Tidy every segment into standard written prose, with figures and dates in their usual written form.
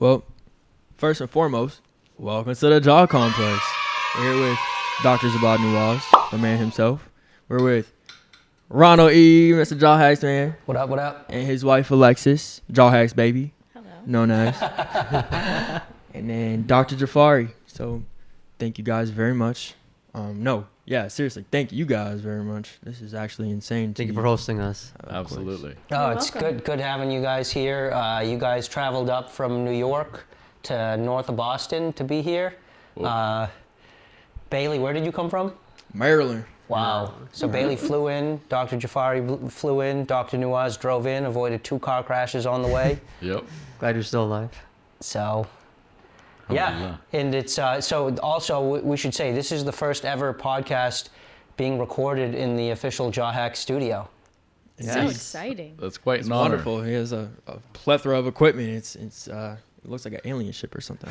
Well, first and foremost, welcome to the Jaw Complex. We're here with Dr. Zabad Newaz, the man himself. We're with Ronald Ead, Mr. JawHacks man. What up, what up? And his wife, Alexis, Jawhacksbaby. Hello. Known as. And then Dr. Jaffari. So, thank you guys very much. Seriously, thank you guys very much. This is actually insane. Thank you for hosting us. Absolutely. Oh, it's welcome. good having you guys here. You guys traveled up from New York to north of Boston to be here. Bailey, where did you come from? Maryland. Wow. So Bailey flew in, Dr. Jaffari flew in, Dr. Newaz drove in, avoided 2 car crashes on the way. Yep. Glad you're still alive. So, yeah. And it's, so also we should say this is the first ever podcast being recorded in the official JawHacks studio. So exciting. That's quite It's an honor. wonderful. He has a plethora of equipment. It looks like an alien ship or something.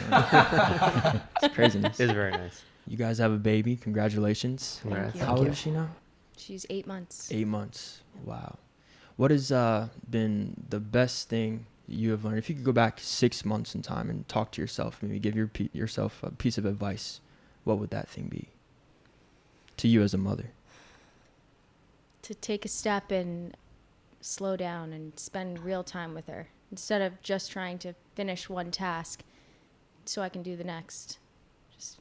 It's craziness. It's very nice. You guys have a baby. Congratulations. Congrats. you. How old is she now? She's 8 months. 8 months. Wow. What has been the best thing you have learned? If you could go back 6 months in time and talk to yourself, maybe give yourself a piece of advice, what would that thing be to you as a mother? To take a step and slow down and spend real time with her instead of just trying to finish one task so I can do the next. Just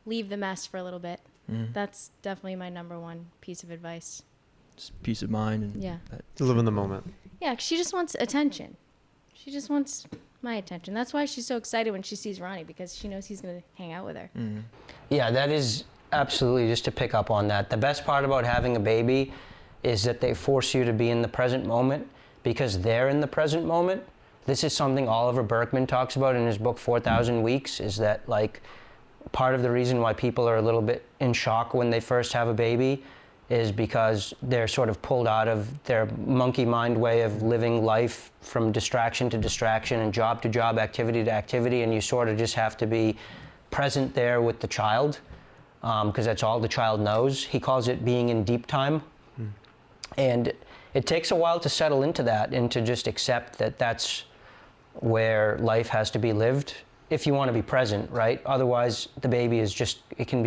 leave the mess for a little bit. That's definitely my number one piece of advice. Just peace of mind. And Yeah. To live in the moment. Yeah, 'cause she just wants attention. She just wants my attention. That's why she's so excited when she sees Ronnie, because she knows he's going to hang out with her. Yeah, that is absolutely, just to pick up on that. The best part about having a baby is that they force you to be in the present moment because they're in the present moment. This is something Oliver Burkeman talks about in his book 4,000 Weeks, is that like part of the reason why people are a little bit in shock when they first have a baby is because they're sort of pulled out of their monkey mind way of living life from distraction to distraction and job to job, activity to activity, and you sort of just have to be present there with the child because that's all the child knows. He calls it being in deep time. And it takes a while to settle into that and to just accept that that's where life has to be lived if you want to be present, right? Otherwise, the baby is just, it can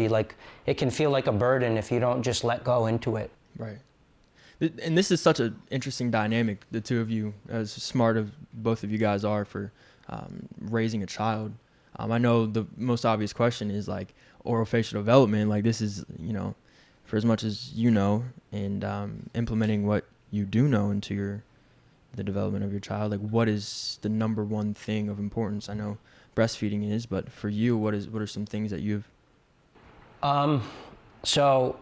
feel like a burden if you don't just let go into it. Right. And this is such an interesting dynamic, the two of you, as smart as both of you guys are for raising a child. I know the most obvious question is like orofacial development. Like this is, for as much as you know, and implementing what you do know into the development of your child. Like what is the number one thing of importance? I know breastfeeding is, but for you, what are some things that you've? So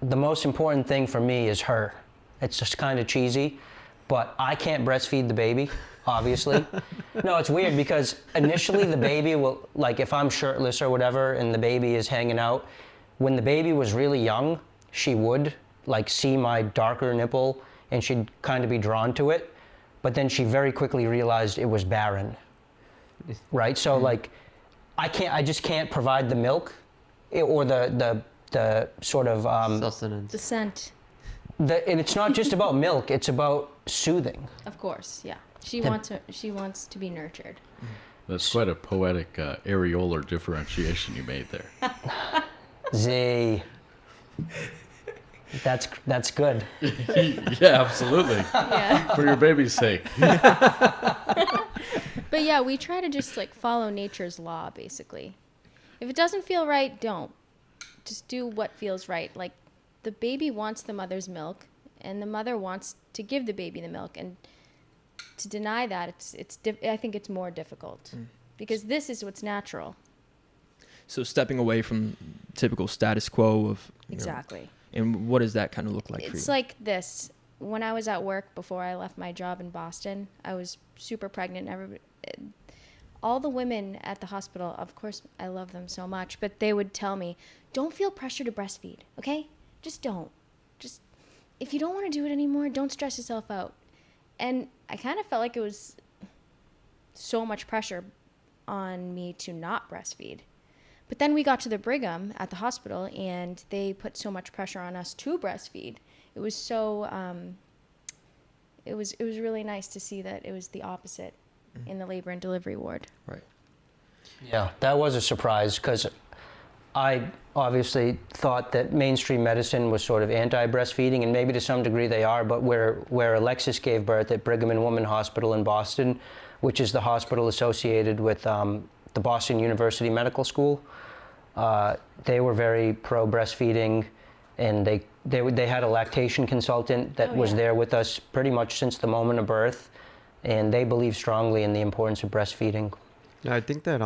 the most important thing for me is her. It's just kind of cheesy, but I can't breastfeed the baby, obviously. No, it's weird because initially the baby will, like if I'm shirtless or whatever and the baby is hanging out, when the baby was really young, she would like see my darker nipple and she'd kind of be drawn to it. But then she very quickly realized it was barren. Right, so like, I just can't provide the milk, or the sort of Sustenance. The scent. and it's not just about milk; it's about soothing. Of course, yeah. She wants to be nurtured. That's quite a poetic areolar differentiation you made there. Z. That's good. Yeah, absolutely. Yeah. For your baby's sake. But yeah, we try to just like follow nature's law, basically. If it doesn't feel right, don't. Just do what feels right. Like the baby wants the mother's milk, and the mother wants to give the baby the milk, and to deny that, I think it's more difficult because this is what's natural. So stepping away from typical status quo of Exactly. And what does that kind of look like for you? It's like this. When I was at work before I left my job in Boston, I was super pregnant. All the women at the hospital, of course, I love them so much, but they would tell me, don't feel pressure to breastfeed, okay? Just don't. Just, if you don't want to do it anymore, don't stress yourself out. And I kind of felt like it was so much pressure on me to not breastfeed. But then we got to the Brigham at the hospital, and they put so much pressure on us to breastfeed. It was so, it was really nice to see that it was the opposite. in the labor and delivery ward. Right. Yeah, that was a surprise because I obviously thought that mainstream medicine was sort of anti-breastfeeding, and maybe to some degree they are, but where Alexis gave birth at Brigham and Women Hospital in Boston, which is the hospital associated with the Boston University Medical School, they were very pro-breastfeeding, and they had a lactation consultant that was there with us pretty much since the moment of birth, and they believe strongly in the importance of breastfeeding. Yeah, I think that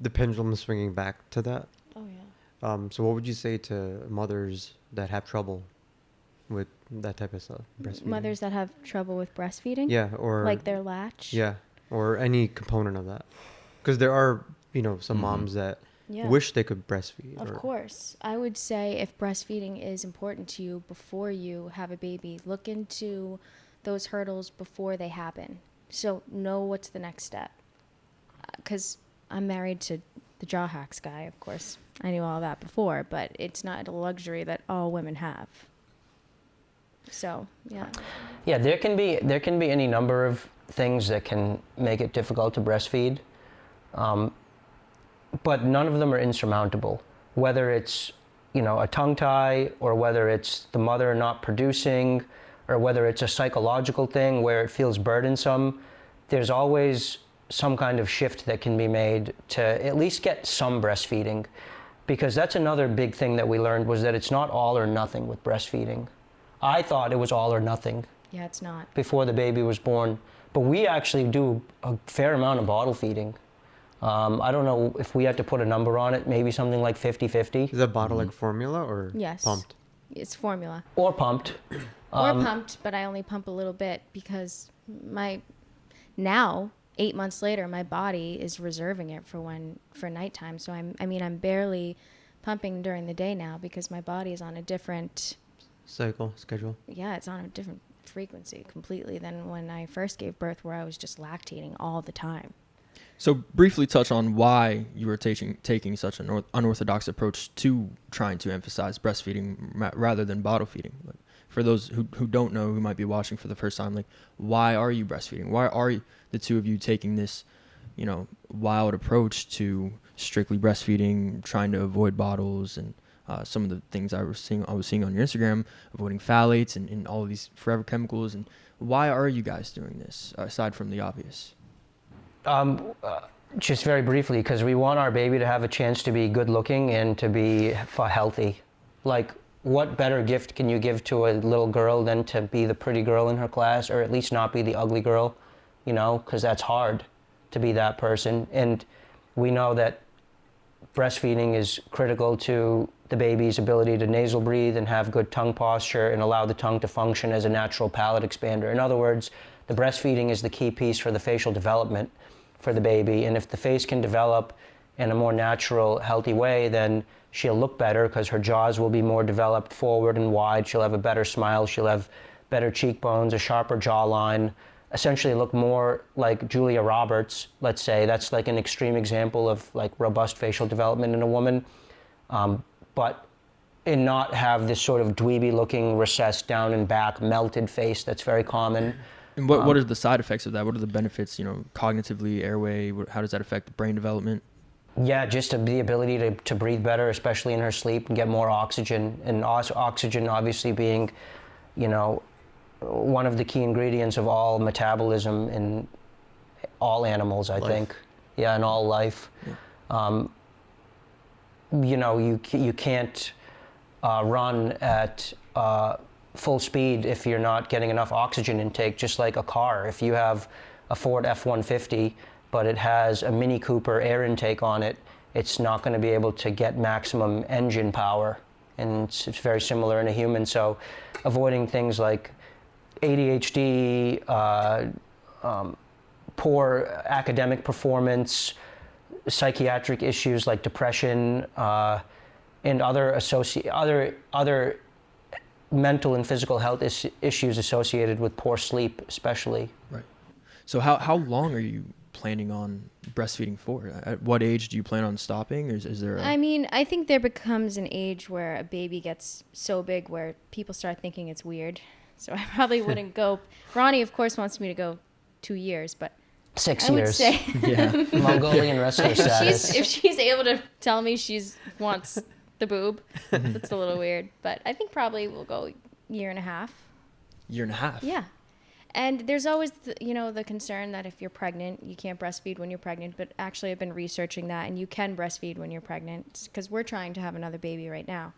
the pendulum is swinging back to that. Oh yeah. So what would you say to mothers that have trouble with that type of stuff, breastfeeding? Mothers that have trouble with breastfeeding? Yeah, or like their latch? Yeah, or any component of that. Because there are, some moms that wish they could breastfeed. Of course. I would say if breastfeeding is important to you before you have a baby, look into those hurdles before they happen. So know what's the next step. Because I'm married to the JawHacks guy, of course. I knew all that before, but it's not a luxury that all women have. So, yeah. Yeah, there can be any number of things that can make it difficult to breastfeed, but none of them are insurmountable. Whether it's a tongue tie, or whether it's the mother not producing, or whether it's a psychological thing where it feels burdensome, there's always some kind of shift that can be made to at least get some breastfeeding, because that's another big thing that we learned, was that it's not all or nothing with breastfeeding. I thought it was all or nothing. Yeah, it's not. Before the baby was born. But we actually do a fair amount of bottle feeding. I don't know if we had to put a number on it, maybe something like 50-50. Is that bottle like formula or Yes. pumped? It's formula. Or pumped. Or pumped, but I only pump a little bit because now, 8 months later, my body is reserving it for nighttime. So I'm barely pumping during the day now because my body is on a different schedule. Yeah, it's on a different frequency completely than when I first gave birth, where I was just lactating all the time. So briefly touch on why you were taking such an unorthodox approach to trying to emphasize breastfeeding rather than bottle feeding. Like, for those who don't know, who might be watching for the first time, like, why are you breastfeeding? Why are the two of you taking this, wild approach to strictly breastfeeding, trying to avoid bottles and some of the things I was seeing on your Instagram, avoiding phthalates and all of these forever chemicals? And why are you guys doing this, aside from the obvious? Just very briefly, because we want our baby to have a chance to be good looking and to be healthy. Like, what better gift can you give to a little girl than to be the pretty girl in her class, or at least not be the ugly girl, because that's hard to be that person. And we know that breastfeeding is critical to the baby's ability to nasal breathe and have good tongue posture and allow the tongue to function as a natural palate expander. In other words, the breastfeeding is the key piece for the facial development for the baby. And if the face can develop in a more natural, healthy way, then she'll look better because her jaws will be more developed forward and wide. She'll have a better smile. She'll have better cheekbones, a sharper jawline, essentially look more like Julia Roberts, let's say. That's like an extreme example of like robust facial development in a woman. But and not have this sort of dweeby looking recessed down and back melted face that's very common. And what are the side effects of that? What are the benefits, cognitively, airway? How does that affect brain development? Yeah, just the ability to breathe better, especially in her sleep, and get more oxygen. And oxygen obviously being, one of the key ingredients of all metabolism in all animals, I think. Yeah, in all life. Yeah. You can't run at full speed if you're not getting enough oxygen intake, just like a car. If you have a Ford F-150, but it has a Mini Cooper air intake on it, it's not going to be able to get maximum engine power. And it's very similar in a human. So avoiding things like ADHD, poor academic performance, psychiatric issues like depression, and other mental and physical health issues associated with poor sleep, especially. Right. So how long are you planning on breastfeeding for? At what age do you plan on stopping? Or is there I think there becomes an age where a baby gets so big where people start thinking it's weird. So I probably wouldn't go. Ronnie, of course, wants me to go 2 years, but 6 I would years. say Yeah. Mongolian wrestler status. if she's able to tell me wants the boob, that's a little weird. But I think probably we'll go year and a half. Year and a half. Yeah. And there's always, the concern that if you're pregnant, you can't breastfeed when you're pregnant. But actually, I've been researching that, and you can breastfeed when you're pregnant because we're trying to have another baby right now.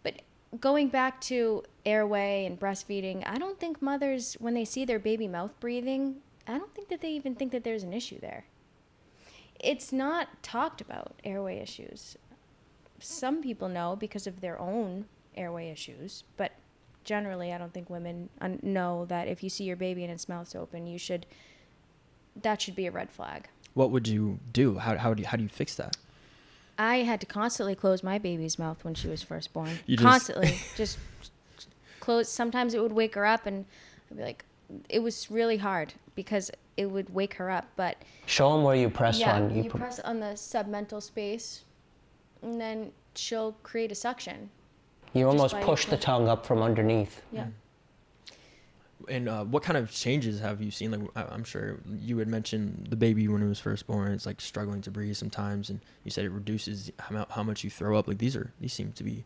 But going back to airway and breastfeeding, I don't think mothers, when they see their baby mouth breathing, I don't think that they even think that there's an issue there. It's not talked about, airway issues. Some people know because of their own airway issues, but generally, I don't think women know that if you see your baby and its mouth's open, that should be a red flag. What would you do? How do you fix that? I had to constantly close my baby's mouth when she was first born. You constantly, just close. Sometimes it would wake her up, and I'd be like, it was really hard because it would wake her up. But Show them where you press on. You press on the submental space, and then she'll create a suction. You almost by push the tongue up from underneath. Yeah. And what kind of changes have you seen? Like, I'm sure you had mentioned the baby when it was first born. It's like struggling to breathe sometimes, and you said it reduces how much you throw up. Like these seem to be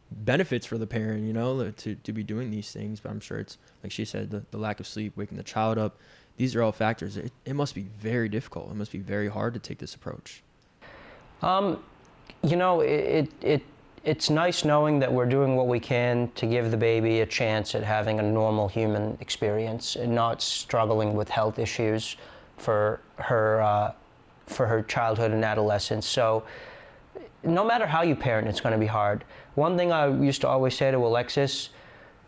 benefits for the parent, to be doing these things. But I'm sure it's like she said, the lack of sleep, waking the child up. These are all factors. It must be very difficult. It must be very hard to take this approach. It's nice knowing that we're doing what we can to give the baby a chance at having a normal human experience and not struggling with health issues for her childhood and adolescence. So no matter how you parent, it's going to be hard. One thing I used to always say to Alexis,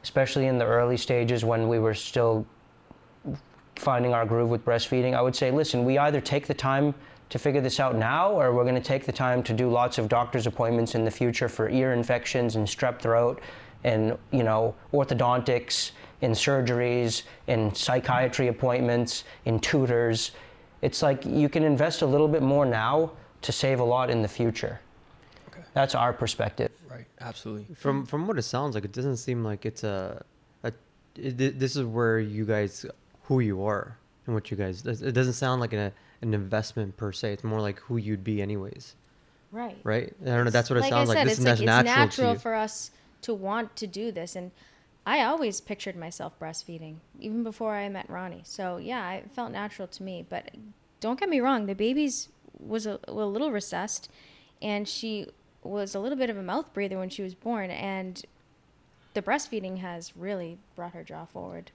especially in the early stages when we were still finding our groove with breastfeeding, I would say, listen, we either take the time to figure this out now, or we're going to take the time to do lots of doctor's appointments in the future for ear infections and strep throat and, orthodontics and surgeries and psychiatry appointments and tutors. It's like you can invest a little bit more now to save a lot in the future. Okay. That's our perspective. Right, absolutely. From what it sounds like, it doesn't seem like it's this is where you guys, who you are and what you guys, it doesn't sound like an investment per se. It's more like who you'd be anyways. Right. Right? I don't know. That's what it sounds like. It's natural for us to want to do this. And I always pictured myself breastfeeding, even before I met Ronnie. So, yeah, it felt natural to me. But don't get me wrong. The baby's was a little recessed, and she was a little bit of a mouth breather when she was born. And the breastfeeding has really brought her jaw forward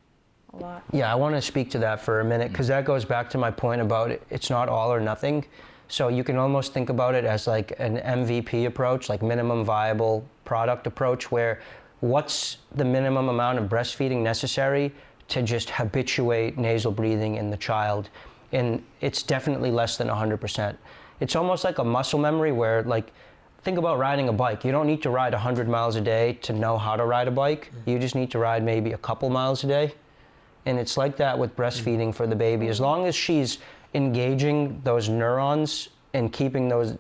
a lot. Yeah, I want to speak to that for a minute because that goes back to my point about it's not all or nothing. So you can almost think about it as like an MVP approach, like minimum viable product approach, where what's the minimum amount of breastfeeding necessary to just habituate nasal breathing in the child? And it's definitely less than 100%. It's almost like a muscle memory where, like, think about riding a bike. You don't need to ride 100 miles a day to know how to ride a bike. You just need to ride maybe a couple miles a day. And it's like that with breastfeeding for the baby. As long as she's engaging those neurons and keeping those,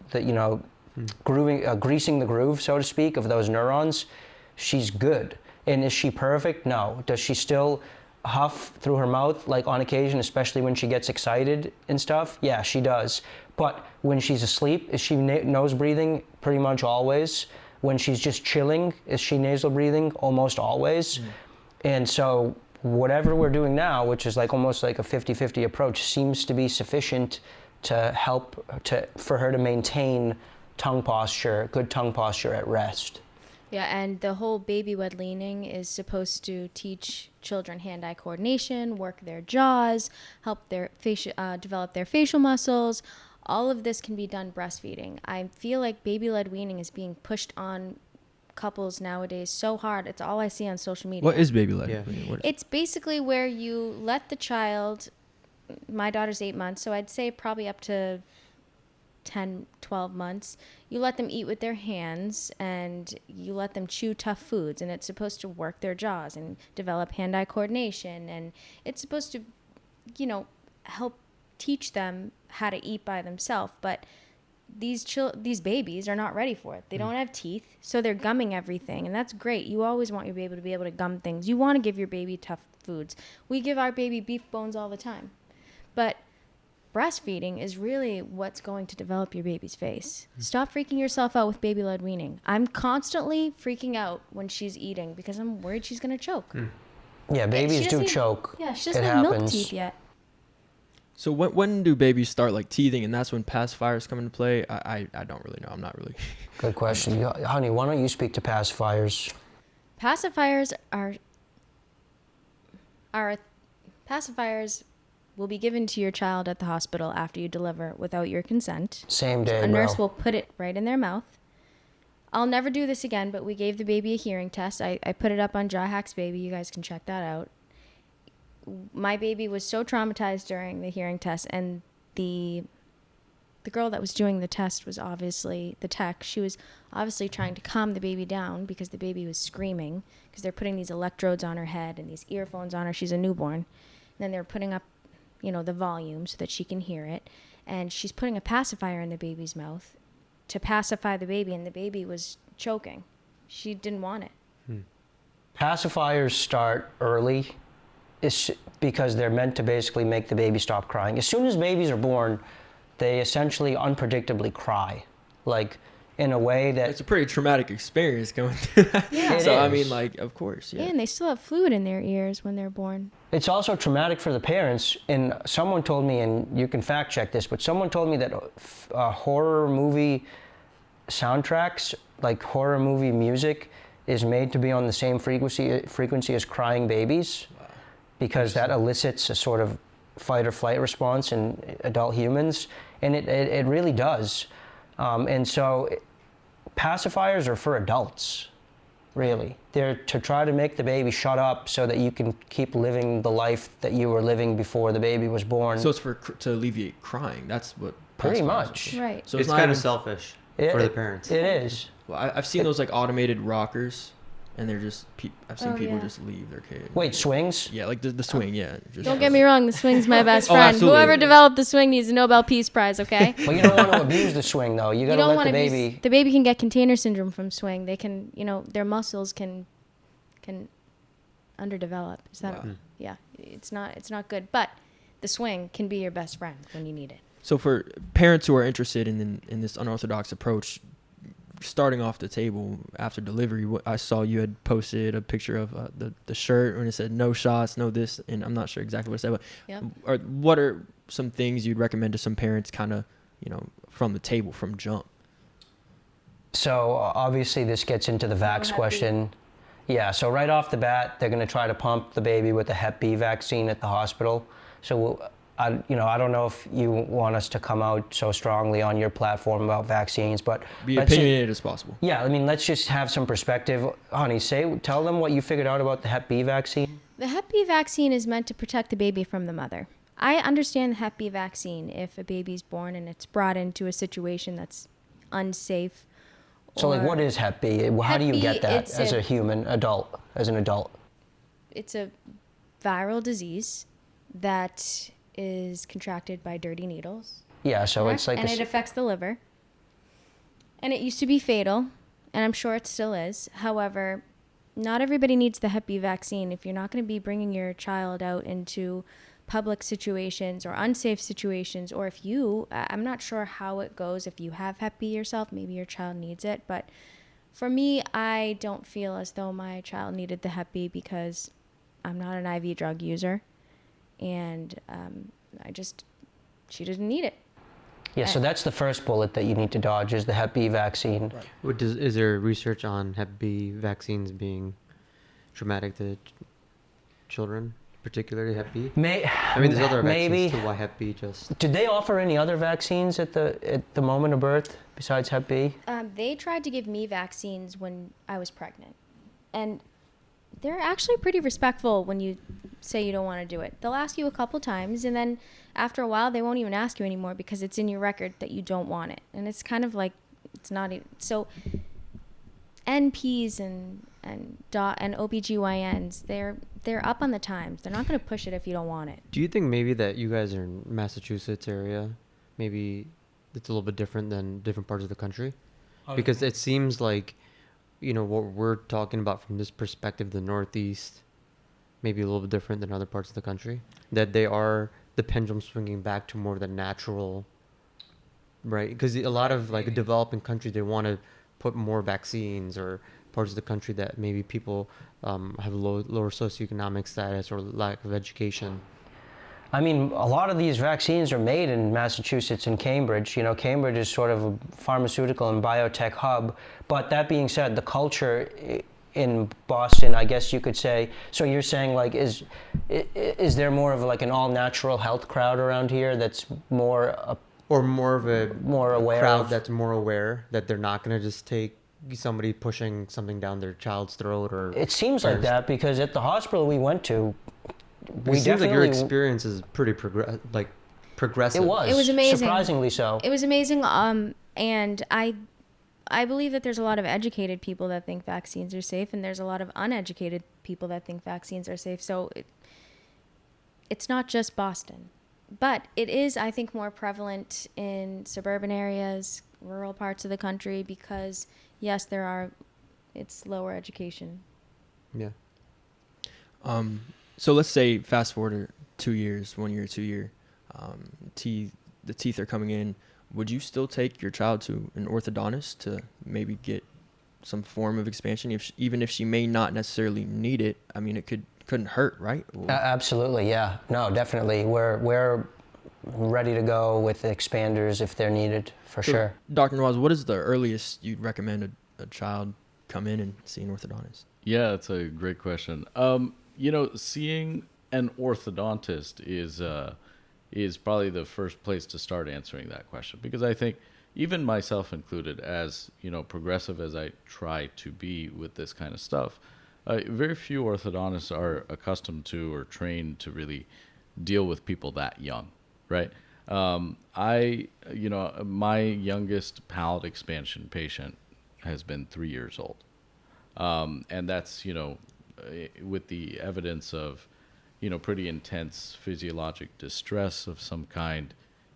greasing the groove, so to speak, of those neurons, she's good. And is she perfect? No. Does she still huff through her mouth, like on occasion, especially when she gets excited and stuff? Yeah, she does. But when she's asleep, is she nose breathing? Pretty much always. When she's just chilling, is she nasal breathing? Almost always. And so whatever we're doing now, which is like almost like a 50-50 approach, seems to be sufficient to help for her to maintain tongue posture, good tongue posture at rest. Yeah, and the whole baby-led leaning is supposed to teach children hand-eye coordination, work their jaws, help their develop their facial muscles. All of this can be done breastfeeding. I feel like baby-led weaning is being pushed on couples nowadays so hard. It's all I see on social media. What is baby-led? Yeah. It's basically where you let the child, my daughter's 8 months, so I'd say probably up to 10, 12 months, you let them eat with their hands and you let them chew tough foods, and it's supposed to work their jaws and develop hand-eye coordination, and it's supposed to, help teach them how to eat by themselves. But these babies are not ready for it. They don't have teeth, so they're gumming everything, and that's great. You always want your baby to be able to gum things. You want to give your baby tough foods. We give our baby beef bones all the time. But breastfeeding is really what's going to develop your baby's face. Stop freaking yourself out with baby-led weaning. I'm constantly freaking out when she's eating because I'm worried she's going to choke. Yeah, babies do even- choke. Yeah, she It doesn't have milk happens. teeth yet. So when do babies start like teething, and that's when pacifiers come into play? I don't really know. I'm not really. Good question. Honey, why don't you speak to pacifiers? Pacifiers pacifiers will be given to your child at the hospital after you deliver without your consent. Same day, A nurse bro. will put it right in their mouth. I'll never do this again, but we gave the baby a hearing test. I put it up on Jawhacksbaby. You guys can check that out. My baby was so traumatized during the hearing test, and the girl that was doing the test was obviously the tech. She was obviously trying to calm the baby down because the baby was screaming because they're putting these electrodes on her head and these earphones on her. She's a newborn. And then they're putting up, the volume so that she can hear it. And she's putting a pacifier in the baby's mouth to pacify the baby, and the baby was choking. She didn't want it. Pacifiers start early because they're meant to basically make the baby stop crying. As soon as babies are born, they essentially unpredictably cry, like in a way that It's a pretty traumatic experience going through that. Yeah. So I is. mean, like, of course, Yeah, yeah. and they still have fluid in their ears when they're born. it's also traumatic for the parents. And someone told me, and you can fact check this, but someone told me that horror movie soundtracks, like horror movie music, is made to be on the same frequency as crying babies, because that elicits a sort of fight or flight response in adult humans, and it really does. And so pacifiers are for adults, really. They're to try to make the baby shut up so that you can keep living the life that you were living before the baby was born. So it's to alleviate crying. That's what. Pretty pacifiers are much. for. Right. So it's not kind of even- selfish It- for the parents. It is. Well, I've seen those like automated rockers, and they're just. I've seen Oh, people yeah. just leave their kid. Wait, swings? Yeah, like the swing. Yeah. Just, Don't get me wrong, the swing's my best Oh, friend. absolutely. Whoever developed the swing needs a Nobel Peace Prize, okay? But you don't want to abuse the swing, though. You You got to don't let want the to baby. the baby can get container syndrome from swing. They can, their muscles can underdevelop. Is that Wow. Yeah, it's not good, but the swing can be your best friend when you need it. So for parents who are interested in this unorthodox approach, starting off the table after delivery, I saw you had posted a picture of the shirt and it said no shots, no this, and I'm not sure exactly what it said, but Yep. what are some things you'd recommend to some parents kind of, from the table, from jump? So obviously this gets into the vax Hep B. question. Yeah, so right off the bat, they're going to try to pump the baby with the Hep B vaccine at the hospital. So I don't know if you want us to come out so strongly on your platform about vaccines, but Be let's opinionated as possible. yeah, I mean, let's just have some perspective. Honey, tell them what you figured out about the Hep B vaccine. The Hep B vaccine is meant to protect the baby from the mother. I understand the Hep B vaccine if a baby's born and it's brought into a situation that's unsafe. So like, what is Hep B? How Hep do you B, get that it's as a- a human adult, as an adult? It's a viral disease that is contracted by dirty needles. Yeah, so it's like and it affects the liver. And it used to be fatal, and I'm sure it still is. However, not everybody needs the Hep B vaccine. If you're not going to be bringing your child out into public situations or unsafe situations, or if I'm not sure how it goes if you have Hep B yourself, maybe your child needs it. But for me, I don't feel as though my child needed the Hep B because I'm not an IV drug user. And she didn't need it. Yeah, so that's the first bullet that you need to dodge is the Hep B vaccine. Is there research on Hep B vaccines being traumatic to children, particularly Hep B? I mean, there's other maybe. vaccines too. Why Hep B just? Did they offer any other vaccines at the moment of birth besides Hep B? They tried to give me vaccines when I was pregnant. And they're actually pretty respectful when you say you don't want to do it. They'll ask you a couple times, and then after a while, they won't even ask you anymore because it's in your record that you don't want it. And it's kind of like, it's not even... So NPs and OBGYNs, they're up on the times. They're not going to push it if you don't want it. Do you think maybe that you guys are in Massachusetts area, maybe it's a little bit different than different parts of the country? Because it seems like, what we're talking about from this perspective, the Northeast, maybe a little bit different than other parts of the country. That they are the pendulum swinging back to more the natural, right? Because a lot of like developing countries, they want to put more vaccines, or parts of the country that maybe people have lower socioeconomic status or lack of education. I mean, a lot of these vaccines are made in Massachusetts and Cambridge. You know, Cambridge is sort of a pharmaceutical and biotech hub. But that being said, the culture in Boston, I guess you could say, so you're saying, like, is there more of like an all-natural health crowd around here that's more or more of a more aware crowd of, that's more aware that they're not going to just take somebody pushing something down their child's throat? Or it seems like that, because at the hospital we went to, it seems like your experience is pretty progressive. It was. It was amazing. Surprisingly so. It was amazing. And I believe that there's a lot of educated people that think vaccines are safe, and there's a lot of uneducated people that think vaccines are safe. So it's not just Boston, but it is, I think, more prevalent in suburban areas, rural parts of the country, because yes, it's lower education. Yeah. So let's say fast forward 2 years, 1 year, 2 year, the teeth are coming in. Would you still take your child to an orthodontist to maybe get some form of expansion, even if she may not necessarily need it? I mean, it couldn't hurt, right? Absolutely, yeah. No, definitely. We're ready to go with expanders if they're needed, for sure. Dr. Newaz, what is the earliest you'd recommend a child come in and see an orthodontist? Yeah, that's a great question. Seeing an orthodontist is probably the first place to start answering that question, because I think, even myself included, as progressive as I try to be with this kind of stuff, very few orthodontists are accustomed to or trained to really deal with people that young, right? My youngest palate expansion patient has been 3 years old, and that's with the evidence of pretty intense physiologic distress of some kind.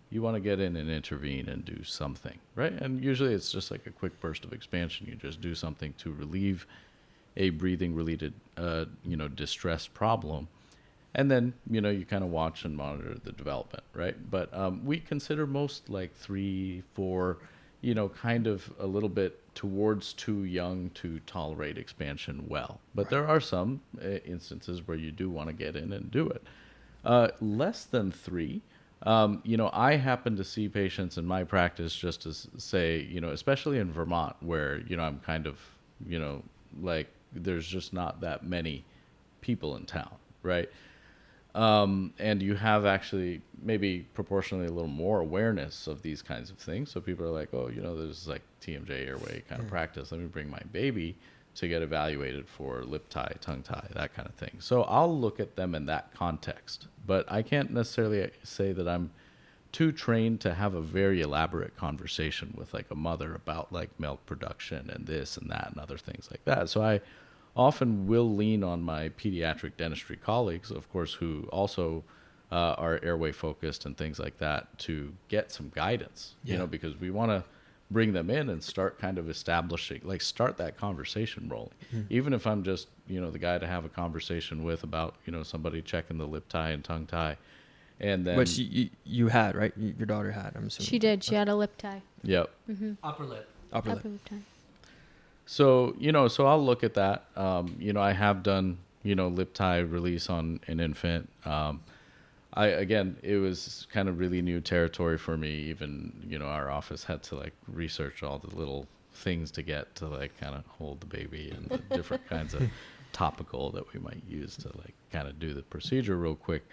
You want to get in and intervene and do something, right? And usually it's just like a quick burst of expansion. You just do something to relieve a breathing-related, distress problem. And then, you kind of watch and monitor the development, right? But we consider most like 3, 4, kind of a little bit towards too young to tolerate expansion well. But there are some instances where you do want to get in and do it. Less than 3, I happen to see patients in my practice, just to say, especially in Vermont, where, I'm kind of, like, there's just not that many people in town, right? And you have actually maybe proportionally a little more awareness of these kinds of things. So people are like, oh, there's like TMJ Airway kind of practice. Let me bring my baby to get evaluated for lip tie, tongue tie, that kind of thing. So I'll look at them in that context. But I can't necessarily say that I'm too trained to have a very elaborate conversation with like a mother about like milk production and this and that and other things like that. So I often will lean on my pediatric dentistry colleagues, of course, who also are airway focused and things like that, to get some guidance, because we want to bring them in and start kind of establishing, like, start that conversation rolling. Even if I'm just, the guy to have a conversation with about, somebody checking the lip tie and tongue tie. And then, which you had, right? Your daughter had, I'm assuming. She did. She had a lip tie. Yep. Mm-hmm. Upper lip. Upper lip tie. So, so I'll look at that. I have done, lip tie release on an infant. It was kind of really new territory for me. Even, our office had to like research all the little things to get to like kind of hold the baby and the different kinds of topical that we might use to like kind of do the procedure real quick.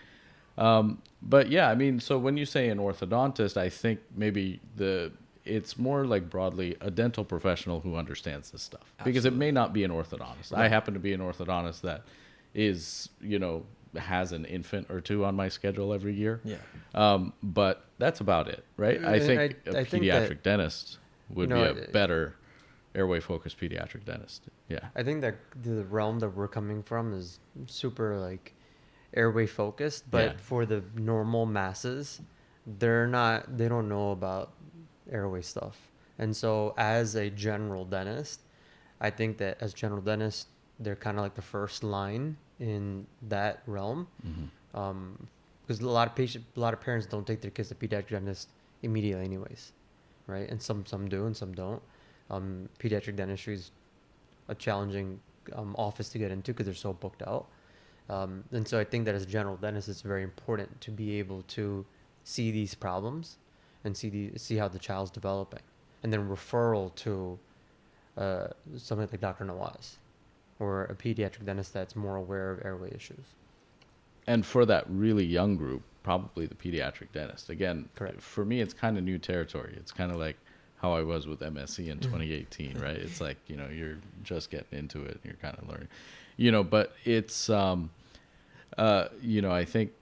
But yeah, I mean, so when you say an orthodontist, I think maybe it's more like broadly a dental professional who understands this stuff. Absolutely. Because it may not be an orthodontist. Right. I happen to be an orthodontist that is, has an infant or two on my schedule every year. Yeah. But that's about it, right? I think a pediatric dentist would be a better airway-focused pediatric dentist. Yeah. I think that the realm that we're coming from is super like airway-focused, but for the normal masses, they don't know about airway stuff. And so as a general dentist, I think that as general dentists, they're kind of like the first line in that realm. Mm-hmm. because a lot of parents don't take their kids to pediatric dentist immediately anyways, right? And some do and some don't. Pediatric dentistry is a challenging office to get into because they're so booked out. And so I think that as a general dentist, it's very important to be able to see these problems and see how the child's developing, and then referral to somebody like Dr. Newaz or a pediatric dentist that's more aware of airway issues. And for that really young group, probably the pediatric dentist. Again, Correct. For me, it's kind of new territory. It's kind of like how I was with MSc in 2018, right? It's like, you're just getting into it. You're kind of learning, but it's, I think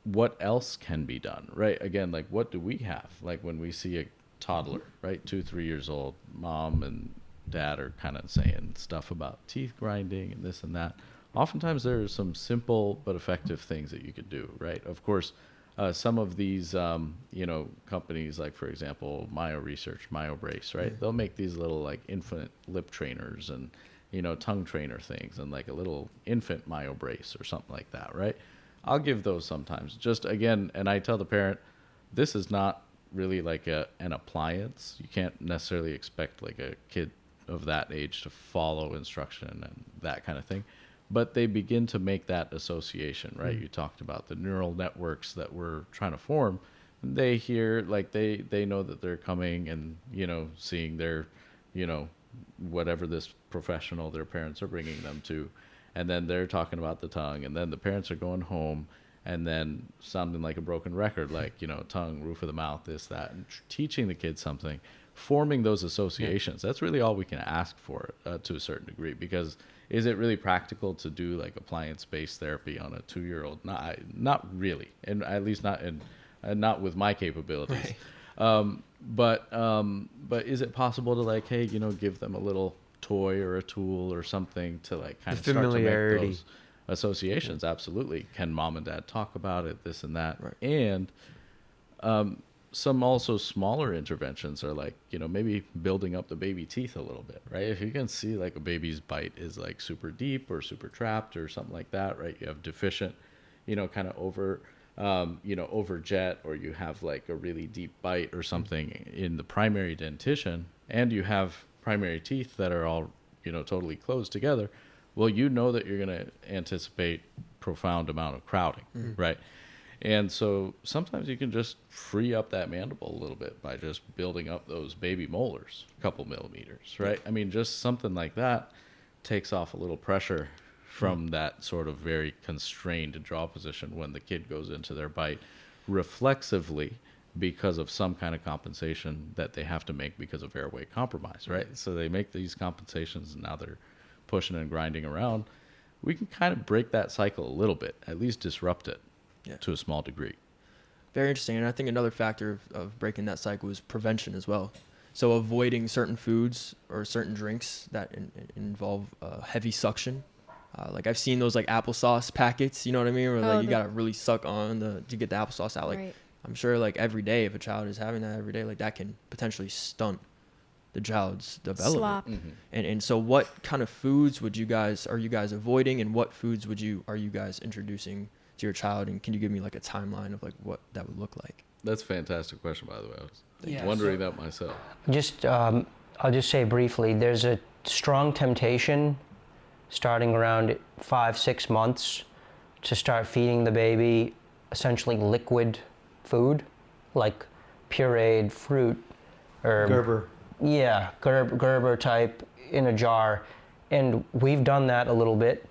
what else can be done, right? Again, like what do we have? Like when we see a toddler, right? 2-3 years old, mom and dad are kind of saying stuff about teeth grinding and this and that. Oftentimes there are some simple but effective things that you could do, right? Of course, some of these, companies like, for example, Myo Research, Myo Brace, right? They'll make these little like infant lip trainers and, tongue trainer things and like a little infant Myo Brace or something like that, right? I'll give those sometimes. Just again, and I tell the parent, this is not really like an appliance. You can't necessarily expect like a kid of that age to follow instruction and that kind of thing. But they begin to make that association, right? You talked about the neural networks that we're trying to form. They hear, like they know that they're coming and, seeing their, whatever this professional their parents are bringing them to. And then they're talking about the tongue. And then the parents are going home and then sounding like a broken record, like, tongue, roof of the mouth, this, that, and teaching the kids something, forming those associations. That's really all we can ask for to a certain degree, because is it really practical to do like appliance-based therapy on a 2-year-old? Not really, and at least not with my capabilities. Right. But is it possible to like, hey, give them a little toy or a tool or something to like kind of start to make those associations? Absolutely. Can mom and dad talk about it? This and that, right. And some also smaller interventions are like, maybe building up the baby teeth a little bit, right? If you can see like a baby's bite is like super deep or super trapped or something like that, right? You have deficient, kind of overjet, or you have like a really deep bite or something in the primary dentition, and you have primary teeth that are all, totally closed together. Well, that you're going to anticipate profound amount of crowding, right? And so sometimes you can just free up that mandible a little bit by just building up those baby molars, a couple millimeters, right? I mean, just something like that takes off a little pressure from that sort of very constrained jaw position when the kid goes into their bite reflexively because of some kind of compensation that they have to make because of airway compromise, right? So they make these compensations and now they're pushing and grinding around. We can kind of break that cycle a little bit, at least disrupt it. Yeah. To a small degree. Very interesting. And I think another factor of breaking that cycle is prevention as well. So avoiding certain foods or certain drinks that involve heavy suction. Like I've seen those like applesauce packets, you know what I mean? Where like you got to really suck on to get the applesauce out. Like right. I'm sure like every day, if a child is having that every day, like that can potentially stunt the child's development. Slop. Mm-hmm. And so what kind of foods are you guys avoiding, and what foods are you guys introducing to your child, and can you give me like a timeline of like what that would look like? That's a fantastic question, by the way. I was wondering that myself. I'll just say briefly, there's a strong temptation starting around 5-6 months to start feeding the baby essentially liquid food, like pureed fruit or Gerber. Yeah, Gerber type in a jar. And we've done that a little bit,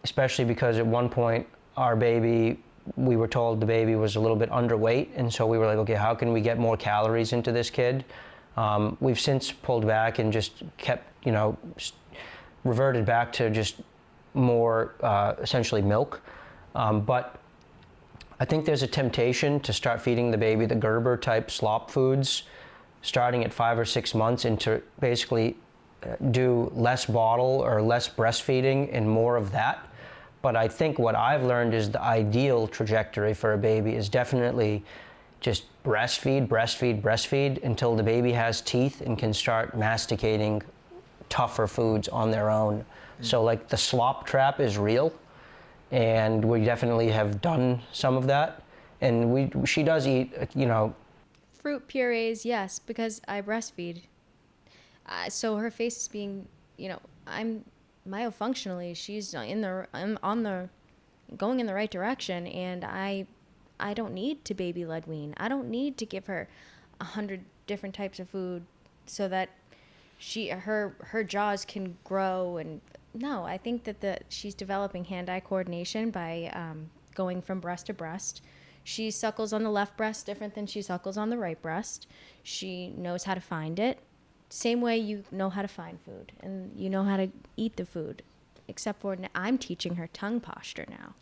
especially because at one point we were told the baby was a little bit underweight, and so we were like, okay, how can we get more calories into this kid? We've since pulled back and just kept, reverted back to just more essentially milk. But I think there's a temptation to start feeding the baby the Gerber type slop foods starting at 5 or 6 months, and to basically do less bottle or less breastfeeding and more of that. But I think what I've learned is the ideal trajectory for a baby is definitely just breastfeed until the baby has teeth and can start masticating tougher foods on their own. So like the slop trap is real, and we definitely have done some of that. And she does eat, Fruit purees, yes, because I breastfeed. So her face is being, I'm myofunctionally, she's going in the right direction, and I don't need to baby led wean. I don't need to give her 100 different types of food so that her jaws can grow. And no, I think that she's developing hand-eye coordination by going from breast to breast. She suckles on the left breast different than she suckles on the right breast. She knows how to find it. Same way you know how to find food and you know how to eat the food, except for I'm teaching her tongue posture now.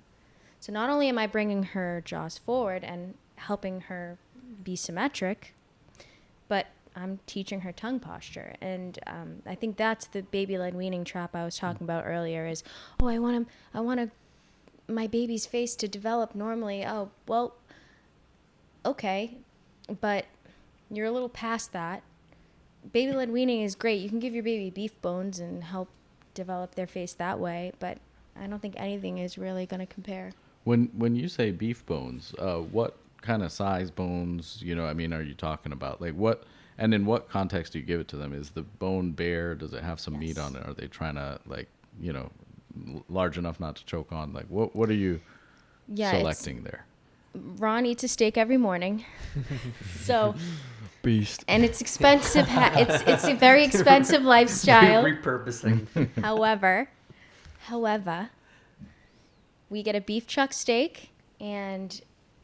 So not only am I bringing her jaws forward and helping her be symmetric, but I'm teaching her tongue posture. And I think that's the baby-led weaning trap I was talking about earlier is, I want my baby's face to develop normally. Oh, well, okay, but you're a little past that. Baby-led weaning is great. You can give your baby beef bones and help develop their face that way, but I don't think anything is really going to compare. When you say beef bones, what kind of size bones, are you talking about? Like what, and in what context do you give it to them? Is the bone bare? Does it have some meat on it? Are they trying to large enough not to choke on? Like what are you selecting there? Ron eats a steak every morning. So beast. And it's expensive. It's a very expensive lifestyle. Repurposing. However, we get a beef chuck steak and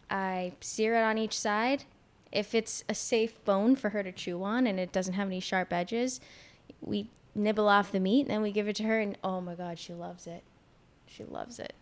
I sear it on each side. If it's a safe bone for her to chew on and it doesn't have any sharp edges, we nibble off the meat and then we give it to her, and oh my God, she loves it. She loves it.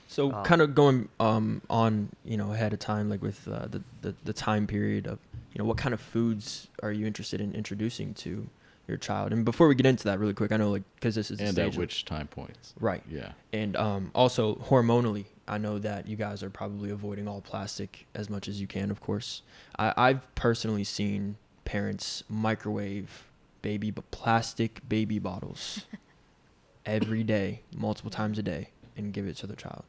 So kind of going on, ahead of time, like with the time period of, what kind of foods are you interested in introducing to your child? And before we get into that really quick, I know because this is the and stage at which time points. Right. Yeah. And also hormonally, I know that you guys are probably avoiding all plastic as much as you can, of course. I've personally seen parents microwave plastic baby bottles every day, multiple times a day, and give it to their child.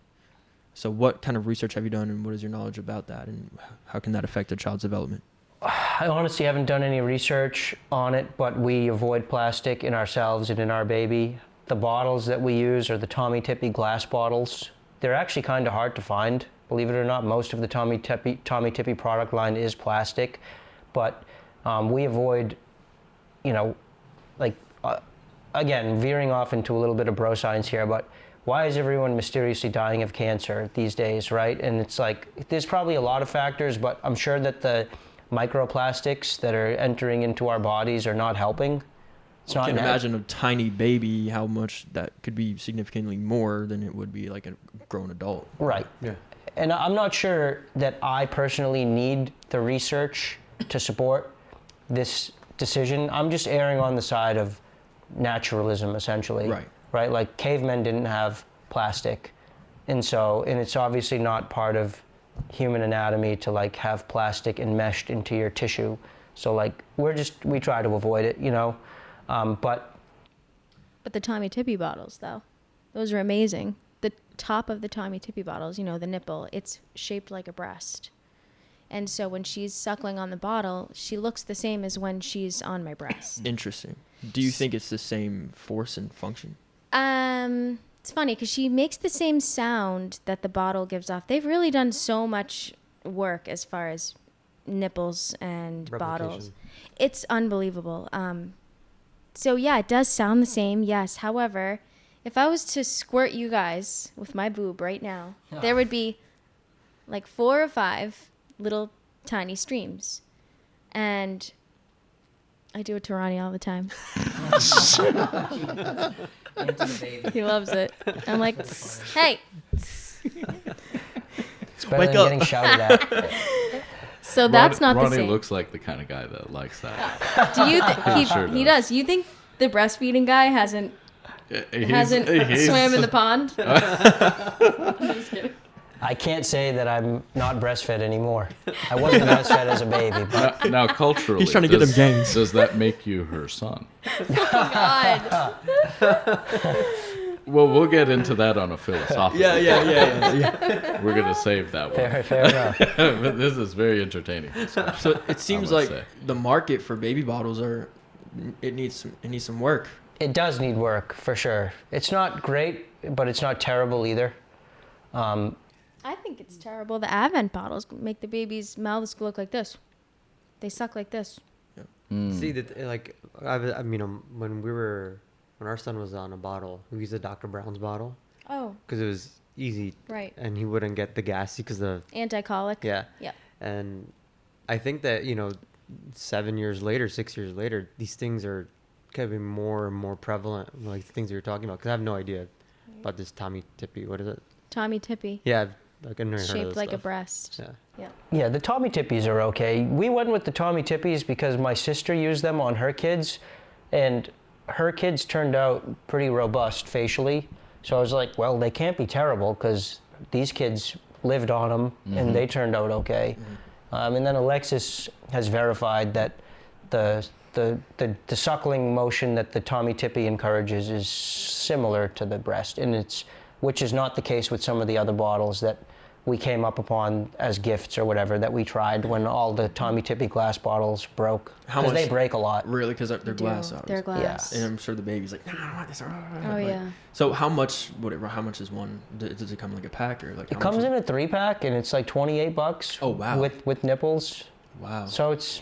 So what kind of research have you done, and what is your knowledge about that, and how can that affect a child's development? I honestly haven't done any research on it, but we avoid plastic in ourselves and in our baby. The bottles that we use are the Tommy Tippy glass bottles. They're actually kind of hard to find. Believe it or not, most of the Tommy Tippy product line is plastic, but we avoid, again, veering off into a little bit of bro science here, but why is everyone mysteriously dying of cancer these days, right? And it's like, there's probably a lot of factors, but I'm sure that the microplastics that are entering into our bodies are not helping. It's not. I can imagine a tiny baby, how much that could be significantly more than it would be like a grown adult. Right. Yeah. And I'm not sure that I personally need the research to support this decision. I'm just erring on the side of naturalism, essentially. Right. Right? Like cavemen didn't have plastic. And it's obviously not part of human anatomy to have plastic enmeshed into your tissue. So we try to avoid it, but the Tommy Tippy bottles, though, those are amazing. The top of the Tommy Tippy bottles, the nipple, it's shaped like a breast. And so when she's suckling on the bottle, she looks the same as when she's on my breast. Interesting. Do you think it's the same force and function? It's funny because she makes the same sound that the bottle gives off. They've really done so much work as far as nipples and bottles. It's unbelievable. So yeah, it does sound the same, yes. However, if I was to squirt you guys with my boob right now, there would be 4 or 5 little tiny streams. And I do it to Ronnie all the time. He loves it. I'm like, hey. it's better than getting shouted at. So that's not Ronnie the same. looks like the kind of guy that likes that. Do you? He does. does. You think the breastfeeding guy hasn't swam in the pond? I'm just kidding. I can't say that I'm not breastfed anymore. I wasn't breastfed as a baby, but Now culturally, He's trying to get them gains. Does that make you her son? God. Well, we'll get into that on a philosophical. Yeah. We're gonna save that one. Fair enough. But this is very entertaining. So it seems must like say. the market for baby bottles it needs some work. It does need work for sure. It's not great, but it's not terrible either. I think it's terrible. The Advent bottles make the babies' mouths look like this. They suck like this. See that, like, I mean, when our son was on a bottle, we used a Dr. Brown's bottle Oh, because it was easy, right. and he wouldn't get the gassy because of Anti-colic. yeah. Yep. And I think that 6 years later, these things are becoming more and more prevalent, like the things that you're talking about. Because I have no idea about this Tommy Tippy. What is it? Tommy Tippy. Yeah, like I've never heard of Shaped this like a stuff. breast. Yeah. Yeah. Yeah, the Tommy Tippies are okay. We went with the Tommy Tippies because my sister used them on her kids, and her kids turned out pretty robust facially. So I was like, well, they can't be terrible because these kids lived on them and they turned out okay. And then Alexis has verified that the suckling motion that the Tommy Tippy encourages is similar to the breast, and which is not the case with some of the other bottles that we came up upon as gifts or whatever that we tried when all the Tommy Tippy glass bottles broke. How Because they much- break a lot. Really, because they're glass Do. bottles. They're glass. And I'm sure the baby's like, no, I don't want this. Oh, yeah. So how much is one? Does it come like a pack or like? It comes in a 3-pack and it's like $28. Oh, wow. With nipples. Wow. So it's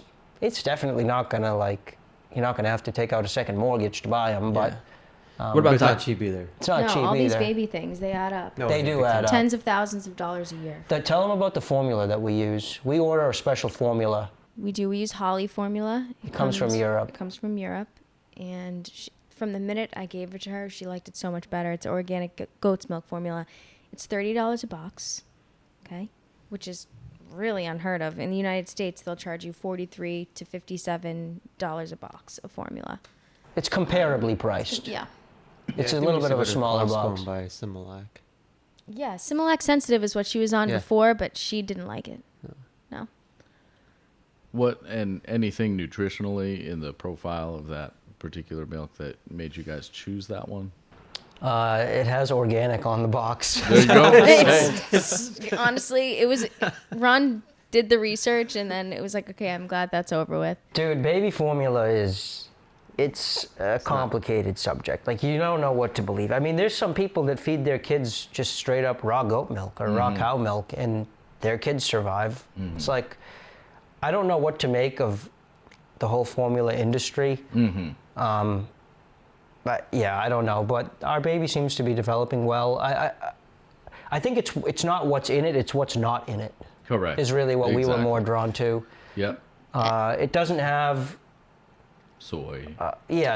definitely not gonna you're not gonna have to take out a second mortgage to buy them, but What But about it's not that? cheap either. it's not no, cheap all either. these baby things, they add up. No, They do add up. Tens of thousands of dollars a year. Tell them about the formula that we use. We order a special formula. We use Holly formula. It comes from Europe. It comes from Europe. And from the minute I gave it to her, she liked it so much better. It's organic goat's milk formula. It's $30 a box, okay? Which is really unheard of. In the United States, they'll charge you $43 to $57 a box of formula. It's comparably priced. Yeah. It's Yeah, a I think little we bit of a used to go smaller to Costco box. and buy Similac. Yeah, Similac Sensitive is what she was on Yeah. before, but she didn't like it. No. What and anything nutritionally in the profile of that particular milk that made you guys choose that one? It has organic on the box. There you go. Honestly, it was Ron did the research and then it was like, okay, I'm glad that's over with. Dude, baby formula it's a complicated subject. Like, you don't know what to believe. I mean, there's some people that feed their kids just straight up raw goat milk or raw cow milk, and their kids survive. It's like, I don't know what to make of the whole formula industry. But yeah, I don't know. But our baby seems to be developing well. I think it's not what's in it, it's what's not in it. Correct. Is really what we were Exactly. more drawn to. Yep. It doesn't have Soy.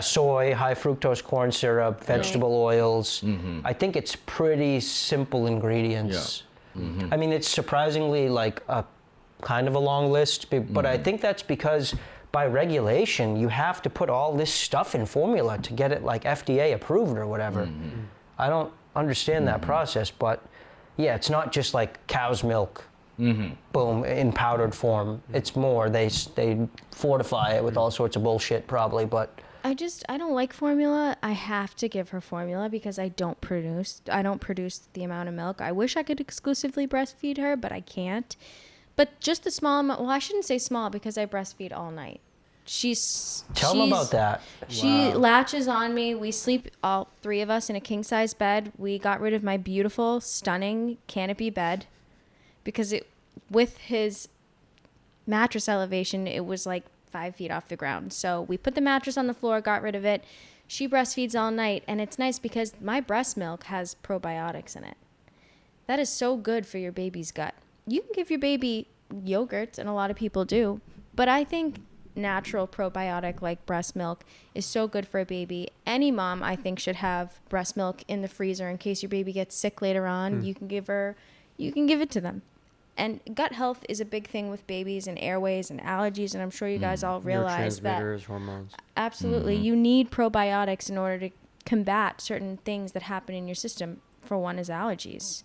soy, high fructose corn syrup, vegetable oils. I think it's pretty simple ingredients. I mean, it's surprisingly like a kind of a long list, but I think that's because by regulation, you have to put all this stuff in formula to get it like FDA approved or whatever. I don't understand that process, but yeah, it's not just like cow's milk. Boom, in powdered form. It's more, they fortify it with all sorts of bullshit probably, but I don't like formula. I have to give her formula because I don't produce the amount of milk. I wish I could exclusively breastfeed her, but I can't. But just the small amount, well, I shouldn't say small because I breastfeed all night. tell them about that. She latches on me. We sleep, all three of us, in a king-size bed. We got rid of my beautiful, stunning canopy bed because with his mattress elevation, it was like 5 feet off the ground. So we put the mattress on the floor, got rid of it. She breastfeeds all night, and it's nice because my breast milk has probiotics in it. That is so good for your baby's gut. You can give your baby yogurt, and a lot of people do, but I think natural probiotic like breast milk is so good for a baby. Any mom, I think, should have breast milk in the freezer in case your baby gets sick later on. You can give it to them. And gut health is a big thing with babies, and airways and allergies, and I'm sure you guys all realize that. Neurotransmitters, hormones. Absolutely. You need probiotics in order to combat certain things that happen in your system. For one is allergies.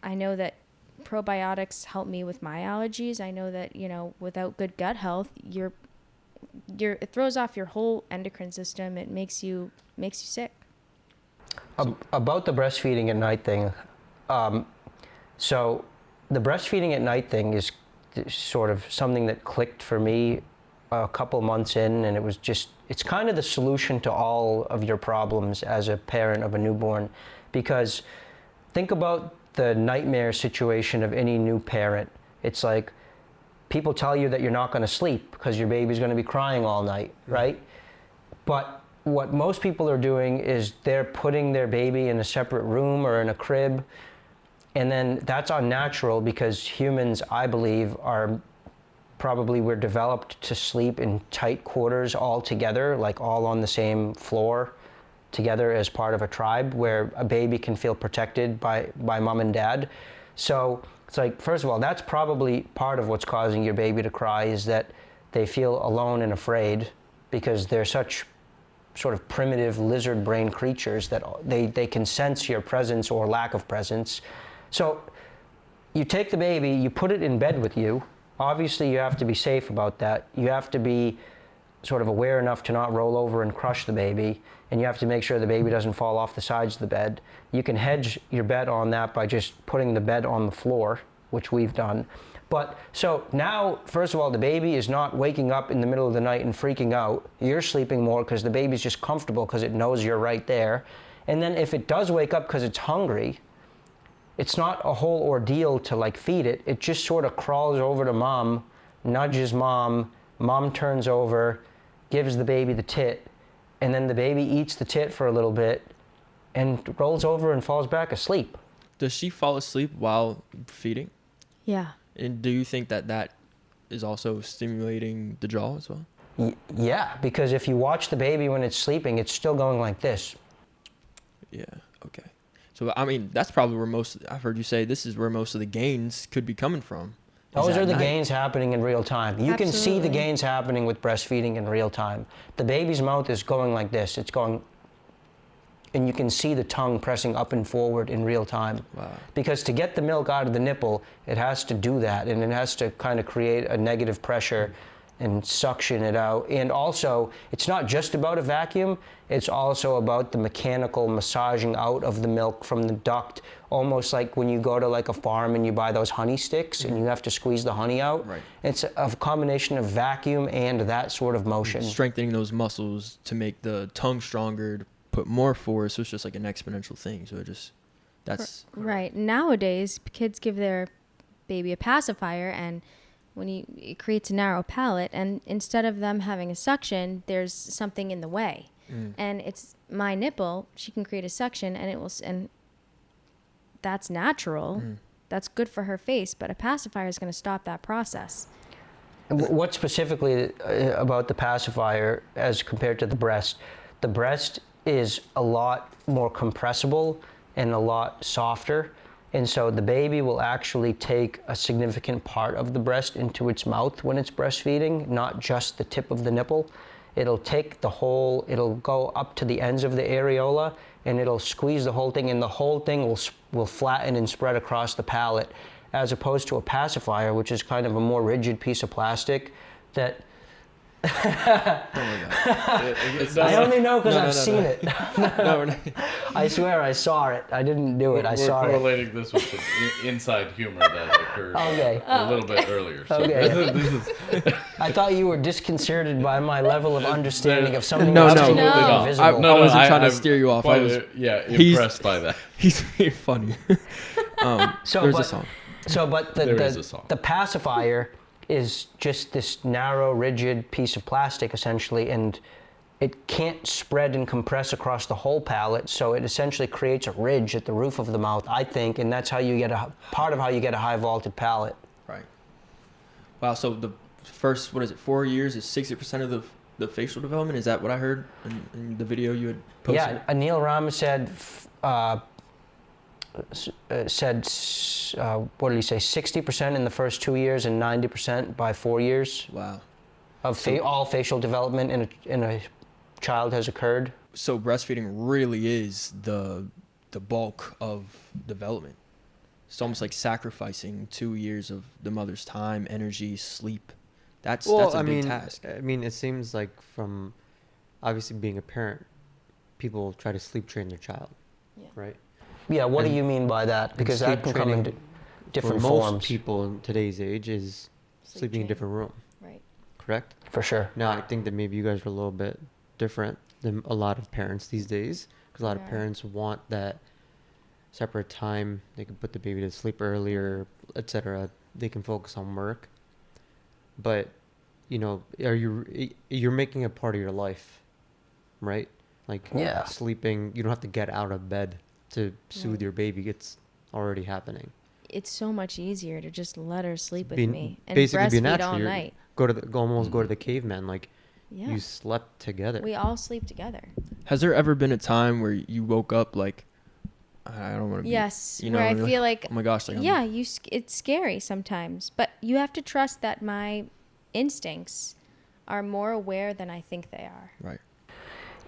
I know that probiotics help me with my allergies. I know that, without good gut health, it throws off your whole endocrine system. It makes you sick. About the breastfeeding at night thing, so the breastfeeding at night thing is sort of something that clicked for me a couple months in, and it's kind of the solution to all of your problems as a parent of a newborn. Because think about the nightmare situation of any new parent. It's like people tell you that you're not going to sleep because your baby's going to be crying all night, right? But what most people are doing is they're putting their baby in a separate room or in a crib, and then that's unnatural because humans, I believe, we're developed to sleep in tight quarters all together, like all on the same floor together as part of a tribe, where a baby can feel protected by mom and dad. So it's like, first of all, that's probably part of what's causing your baby to cry, is that they feel alone and afraid because they're such sort of primitive lizard brain creatures that they can sense your presence or lack of presence. So you take the baby, you put it in bed with you. Obviously, you have to be safe about that. You have to be sort of aware enough to not roll over and crush the baby, and you have to make sure the baby doesn't fall off the sides of the bed. You can hedge your bet on that by just putting the bed on the floor, which we've done. But so now, first of all, the baby is not waking up in the middle of the night and freaking out. You're sleeping more because the baby's just comfortable because it knows you're right there. And then if it does wake up because it's hungry, it's not a whole ordeal to like feed it. It just sort of crawls over to mom, nudges mom, mom turns over, gives the baby the tit, and then the baby eats the tit for a little bit and rolls over and falls back asleep. Does she fall asleep while feeding? Yeah. And do you think that is also stimulating the jaw as well? Yeah, because if you watch the baby when it's sleeping, it's still going like this. Yeah, okay. So, I mean, that's probably where I've heard you say this is where most of the gains could be coming from. Those are the night. gains happening in real time. You can see the Absolutely. gains happening with breastfeeding in real time. The baby's mouth is going like this. It's going, and you can see the tongue pressing up and forward in real time. Wow. Because to get the milk out of the nipple, it has to do that, and it has to kind of create a negative pressure and suction it out. And also, it's not just about a vacuum, it's also about the mechanical massaging out of the milk from the duct, almost like when you go to like a farm and you buy those honey sticks and you have to squeeze the honey out. Right. It's a combination of vacuum and that sort of motion. Strengthening those muscles to make the tongue stronger, to put more force, so it's just like an exponential thing. So that's... Right. Nowadays, kids give their baby a pacifier, and when it creates a narrow palate, and instead of them having a suction, there's something in the way. And it's my nipple, she can create a suction, and that's natural. That's good for her face, but a pacifier is going to stop that process. And what specifically about the pacifier as compared to the breast? The breast is a lot more compressible and a lot softer. And so the baby will actually take a significant part of the breast into its mouth when it's breastfeeding, not just the tip of the nipple. It'll take it'll go up to the ends of the areola, and it'll squeeze the whole thing, and the whole thing will flatten and spread across the palate, as opposed to a pacifier, which is kind of a more rigid piece of plastic that... I only know because I've seen it. No, I swear I saw it. I didn't do it. I saw it. We're correlating this with some inside humor that occurred a little bit earlier. So Okay. this is, I thought you were disconcerted by my level of understanding of something No, that's no. absolutely No. invisible. I wasn't trying to steer you off. I was impressed by that. He's being funny. There's a song. But There is a song. the pacifier is just this narrow, rigid piece of plastic, essentially, and it can't spread and compress across the whole palate, so it essentially creates a ridge at the roof of the mouth, I think, and that's how you get part of how you get a high vaulted palate. Right. Wow. So the first 4 years is 60% of the facial development. Is that what I heard in the video you had posted? Yeah, Anil Ram said, what did he say? 60% in the first 2 years and 90% by 4 years. Wow. Of all facial development in a child has occurred. So breastfeeding really is the bulk of development. It's almost like sacrificing 2 years of the mother's time, energy, sleep. That's a big task. I mean, it seems like from obviously being a parent, people try to sleep train their child. right? Yeah, what do And- you mean by that? and Because that sleep can come in training different for most forms. people in today's age is Sleep sleeping in a training. different room, Right. correct? For sure. Now, I think that maybe you guys are a little bit different than a lot of parents these days, because a lot of Yeah. parents want that separate time. They can put the baby to sleep earlier, etc. They can focus on work. But, you're making it part of your life, right? Like Yeah. sleeping, you don't have to get out of bed to soothe Right. your baby. It's already happening. It's so much easier to just let her sleep with Be- me and basically be breastfeed natural. all You're- night. Almost go to the caveman. Like Yeah. you slept together. We all sleep together. Has there ever been a time where you woke up like, I don't want to be, Yes, you know, where I and you're feel like, oh my gosh, like yeah, it's scary sometimes, but you have to trust that my instincts are more aware than I think they are. right.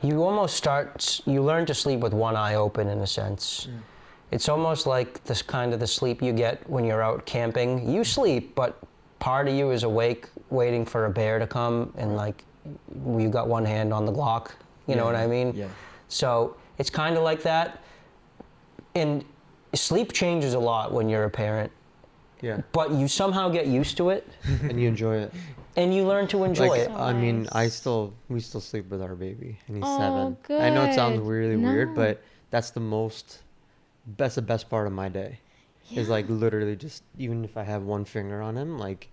You learn to sleep with one eye open in a sense. It's almost like this kind of the sleep you get when you're out camping. You sleep, but part of you is awake waiting for a bear to come and like you got one hand on the Glock. You know what I mean? Yeah. So it's kind of like that. And sleep changes a lot when you're a parent, Yeah. but you somehow get used to it And you enjoy it. and you learn to enjoy Like it. So I mean, nice. we still sleep with our baby, and he's Oh, 7. I know it sounds good. really weird, No. but that's the best part of my day. Is like literally just, even if I have one finger on him, like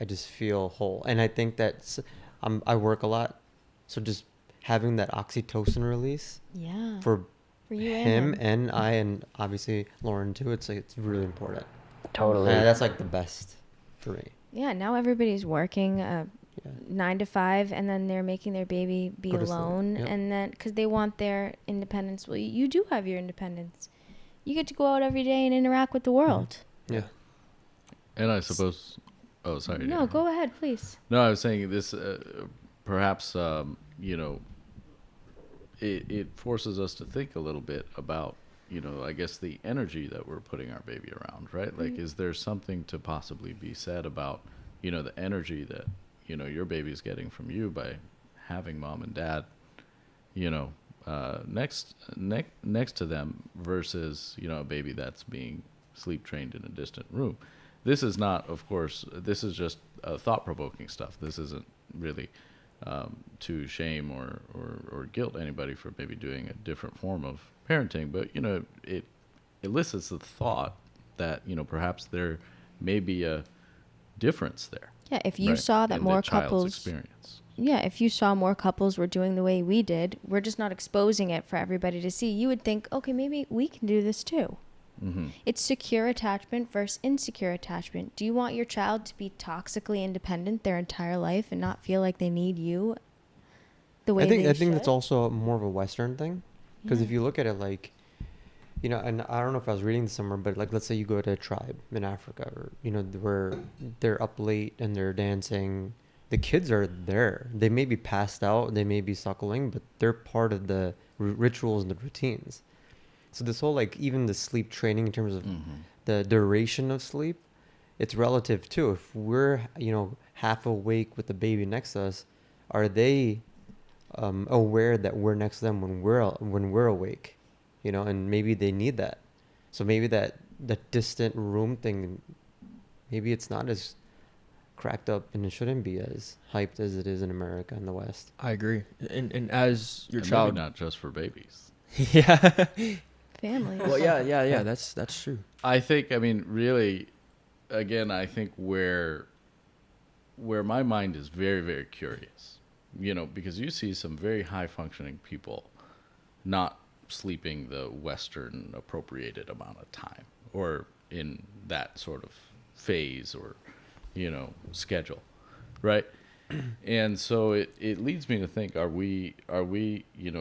I just feel whole. And I think that's I work a lot, so just having that oxytocin release Yeah. for you him and and I, and obviously Lauren too. It's really important. Totally. That's like the best for me. Yeah, now everybody's working Yeah. 9 to 5, and then they're making their baby be Go to sleep. alone, Yep. and then because they want their independence. Well, you do have your independence. You get to go out every day and interact with the world. Yeah. And I suppose, oh, sorry. No, go ahead, please. No, I was saying this, perhaps, it forces us to think a little bit about, I guess the energy that we're putting our baby around, right? Like, is there something to possibly be said about, the energy that, your baby's getting from you by having mom and dad, next to them versus, a baby that's being sleep trained in a distant room. This is not, of course, this is just thought-provoking stuff. This isn't really to shame or guilt anybody for maybe doing a different form of parenting, but it elicits the thought that perhaps there may be a difference there. Yeah, if you right, saw that in more the child's couples, experience. yeah, if you saw more couples were doing the way we did, we're just not exposing it for everybody to see. You would think, okay, maybe we can do this too. Mm-hmm. It's secure attachment versus insecure attachment. Do you want your child to be toxically independent their entire life and not feel like they need you the way I think they that's should? also more of a Western thing, because if Yeah. you look at it like, and I don't know if I was reading this somewhere, but like let's say you go to a tribe in Africa, or where they're up late and they're dancing, the kids are there. They may be passed out, they may be suckling, but they're part of the rituals and the routines. So this whole like even the sleep training in terms of the duration of sleep, it's relative too. If we're half awake with the baby next to us, are they aware that we're next to them when we're awake? And maybe they need that. So maybe that distant room thing, maybe it's not as cracked up, and it shouldn't be as hyped as it is in America and the West. I agree. And as your And child, maybe not just for babies. yeah. Families. Well, yeah. That's true. I think, really, again, I think where my mind is very, very curious, because you see some very high functioning people not sleeping the Western appropriated amount of time, or in that sort of phase or, schedule, right? And so it leads me to think, are we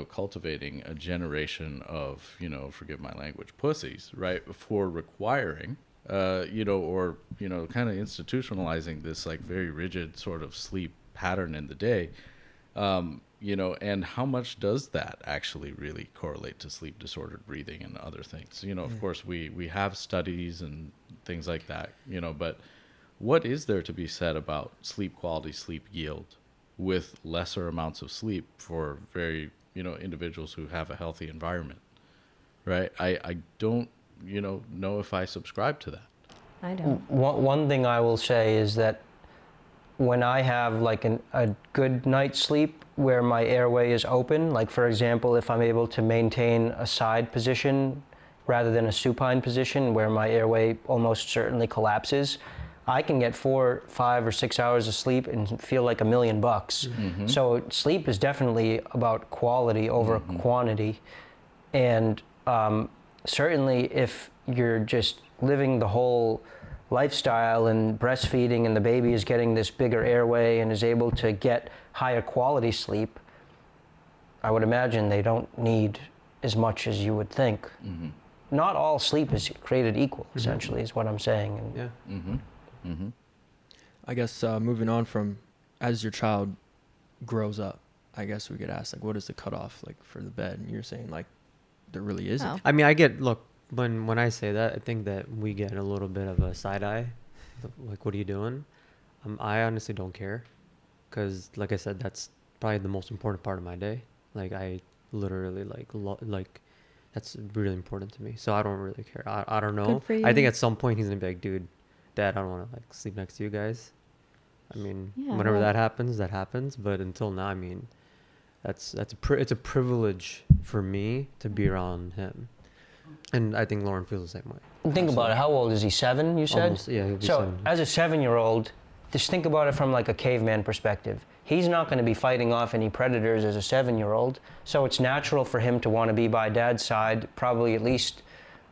cultivating a generation of, forgive my language, pussies, right, for requiring, or kind of institutionalizing this like very rigid sort of sleep pattern in the day, and how much does that actually really correlate to sleep disordered breathing and other things? Of course we have studies and things like that, but what is there to be said about sleep quality, sleep yield with lesser amounts of sleep for very, individuals who have a healthy environment? right? I don't, know if I subscribe to that. I don't. One thing I will say is that when I have like a good night's sleep where my airway is open, like for example, if I'm able to maintain a side position rather than a supine position where my airway almost certainly collapses, I can get 4, 5, or 6 hours of sleep and feel like $1 million. So sleep is definitely about quality over quantity. And certainly if you're just living the whole lifestyle and breastfeeding and the baby is getting this bigger airway and is able to get higher quality sleep, I would imagine they don't need as much as you would think. Not all sleep is created equal, essentially, is what I'm saying. And Yeah. I guess moving on from as your child grows up, I guess we could ask, like, what is the cutoff, like, for the bed? And you're saying, like, there really isn't. Oh. I mean, when I say that, I think that we get a little bit of a side eye, like, what are you doing? I honestly don't care, because like I said, that's probably the most important part of my day. Like, I literally like that's really important to me. So I don't really care. I don't know. Good for I think you. at some point he's gonna be like, dude, Dad, I don't want to like sleep next to you guys. I mean, Yeah, whenever well- that happens, that happens. But until now, I mean, it's a privilege for me to be around him, and I think Lauren feels the same way. think about it. How old is he? 7, you said? Almost, yeah, he'll be So 7. as a 7-year-old, just think about it from like a caveman perspective. He's not going to be fighting off any predators as a 7-year-old, so it's natural for him to want to be by Dad's side probably at least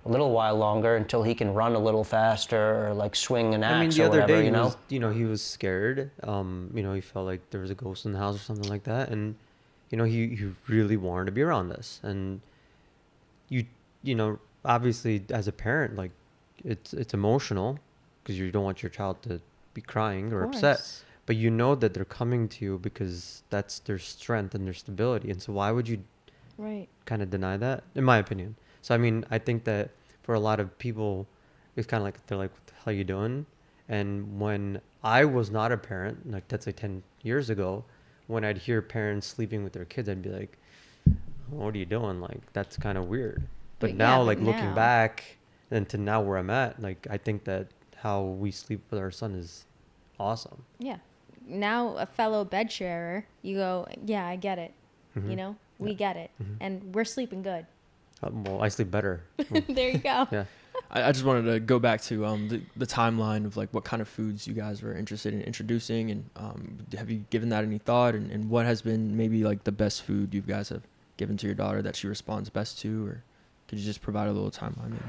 a little while longer until he can run a little faster or like swing an axe I mean, the or other whatever, day, you know? he was scared. He felt like there was a ghost in the house or something like that, and he really wanted to be around us. And obviously, as a parent, like, it's emotional because you don't want your child to be crying or upset, course. but you know that they're coming to you because that's their strength and their stability. And so, why would you Right. kind of deny that, in my opinion? So I mean, I think that for a lot of people, it's kind of like they're like, "What the hell are you doing?" And when I was not a parent, like that's like 10 years ago, when I'd hear parents sleeping with their kids, I'd be like, "What are you doing?" Like, that's kind of weird. But But now, yeah, like but looking now- back and to now where I'm at, like I think that how we sleep with our son is awesome. Yeah. Now a fellow bed sharer, you go, yeah, I get it. Mm-hmm. You know, we get it, and we're sleeping good. Well, I sleep better. There you go. Yeah. I just wanted to go back to the timeline of, like, what kind of foods you guys were interested in introducing, and have you given that any thought, and what has been maybe like the best food you guys have given to your daughter that she responds best to, or could you just provide a little timeline maybe?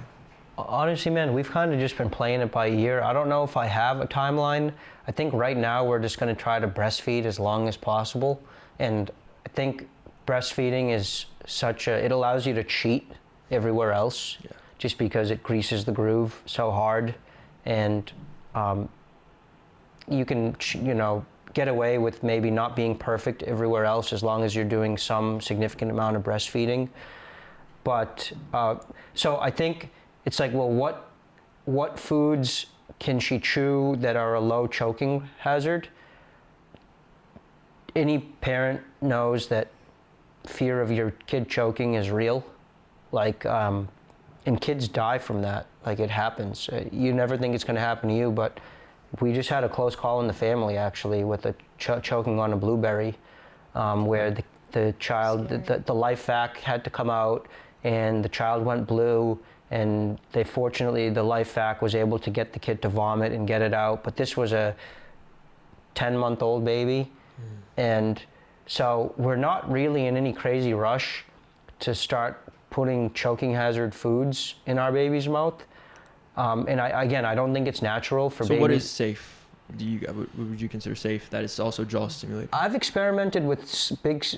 Honestly, man, we've kind of just been playing it by ear. I don't know if I have a timeline. I think right now we're just going to try to breastfeed as long as possible. And I think breastfeeding is it allows you to cheat everywhere else, Yeah. just because it greases the groove so hard. And you can, get away with maybe not being perfect everywhere else as long as you're doing some significant amount of breastfeeding. But so I think it's like, well, what foods can she chew that are a low choking hazard? Any parent knows that fear of your kid choking is real. Like, and kids die from that. Like, it happens. You never think it's going to happen to you, but we just had a close call in the family, actually, with a choking on a blueberry, where the child, the life vac had to come out, and the child went blue, and fortunately the life vac was able to get the kid to vomit and get it out. But this was a 10-month-old baby, and so we're not really in any crazy rush to start putting choking hazard foods in our baby's mouth. And I don't think it's natural for babies. So what is safe? What would you consider safe that is also jaw stimulating? I've experimented with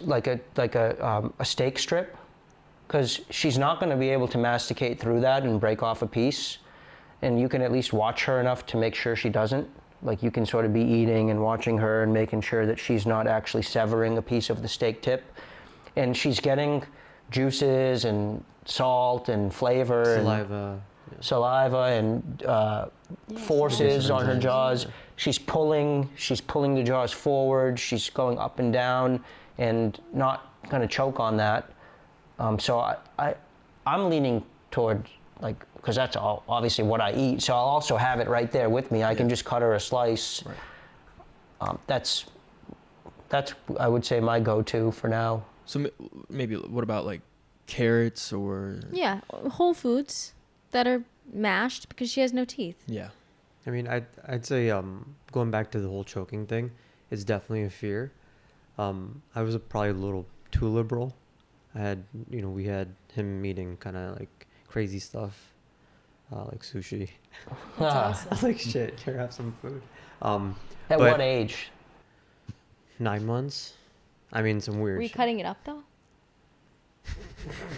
like a steak strip, because she's not going to be able to masticate through that and break off a piece, and you can at least watch her enough to make sure she doesn't. Like, you can sort of be eating and watching her and making sure that she's not actually severing a piece of the steak tip, and she's getting juices and salt and flavor Saliva. and forces on her jaws. She's pulling the jaws forward. She's going up and down, and not going to choke on that. So I'm leaning toward like, because that's all, obviously what I eat. So I'll also have it right there with me. I can just cut her a slice. Right. That's I would say my go-to for now. So maybe what about like carrots or? Yeah, whole foods that are mashed because she has no teeth. Yeah. I mean, I'd say going back to the whole choking thing, it's definitely a fear. I was probably a little too liberal. We had him eating kind of like crazy stuff, like sushi. That's Ah. awesome. I was like, shit, here, have some food. At But- what age? 9 months. I mean, some weird Were you shit. cutting it up though?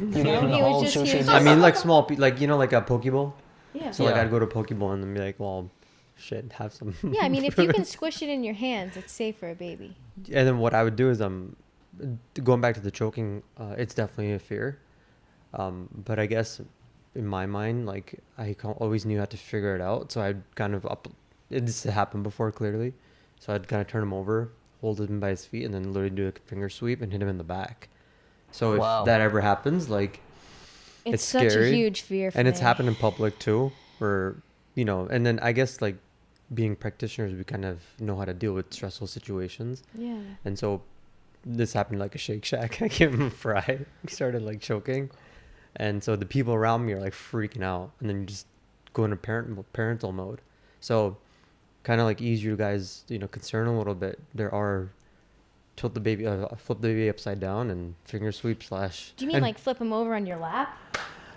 You gave him the He was whole just- he sushi. was I mean, like small, like, like a Pokeball. Yeah. So, like, Yeah. I'd go to Pokeball and then be like, well, shit, have some. Yeah, I mean, if you can squish it in your hands, it's safe for a baby. And then what I would do is, going back to the choking, it's definitely a fear. But I guess in my mind, like, always knew how to figure it out. So I'd kind of this happened before clearly. So I'd kind of turn him over, hold him by his feet, and then literally do a finger sweep and hit him in the back. So if Wow. that ever happens, like, It's, It's such scary, a huge fear for and it's me. happened in public too, where, and then I guess like being practitioners, we kind of know how to deal with stressful situations. Yeah. And so this happened like a Shake Shack. I gave him a fry. He started like choking. And so the people around me are like freaking out. And then you just go into parental mode. So kind of like ease you guys, concern a little bit. There are flip the baby upside down and finger sweep / Do you mean and like flip him over on your lap?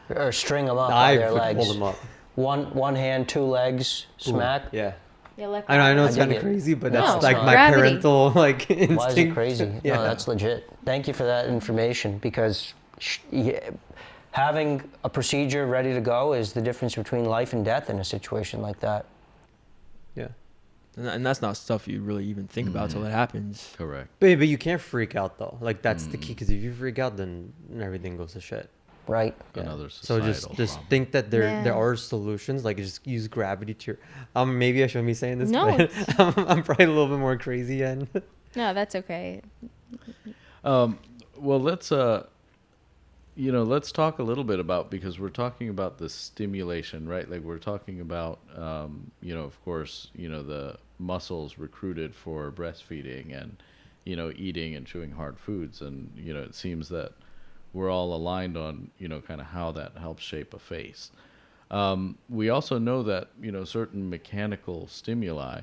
Or string them up I on their hold legs. them up. One hand, 2 legs, smack. Yeah. Yeah, like I know I it's dig kind of it. crazy, but No, that's like it's my gravity. parental like instinct. Why is it crazy? Yeah. No, that's legit. Thank you for that information, because having a procedure ready to go is the difference between life and death in a situation like that. Yeah. And that's not stuff you really even think about till it happens. Correct. But you can't freak out though. Like that's the key, because if you freak out, then everything goes to shit. Right? Another So societal just problem. think that there Yeah. are solutions. Like just use gravity to your. Maybe I shouldn't be saying this. No, But I'm probably a little bit more crazy and. No, that's okay. Well, let's let's talk a little bit about, because we're talking about the stimulation, right? Like we're talking about, of course, the muscles recruited for breastfeeding and, eating and chewing hard foods. And, it seems that we're all aligned on, kind of how that helps shape a face. We also know that, certain mechanical stimuli,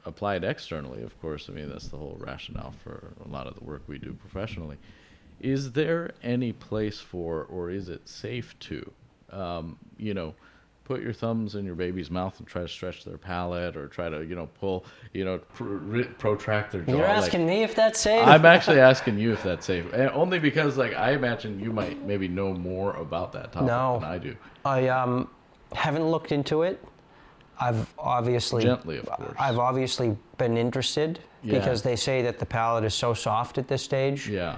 applied externally, of course. I mean, that's the whole rationale for a lot of the work we do professionally. Is there any place for, or is it safe to, put your thumbs in your baby's mouth and try to stretch their palate, or try to, pull, protract their jaw? You're asking me if that's safe? I'm actually asking you if that's safe, and only because, like, I imagine you might maybe know more about that topic No. than I do. I haven't looked into it. I've obviously Gently, of course. I've obviously been interested, Yeah. because they say that the palate is so soft at this stage. Yeah.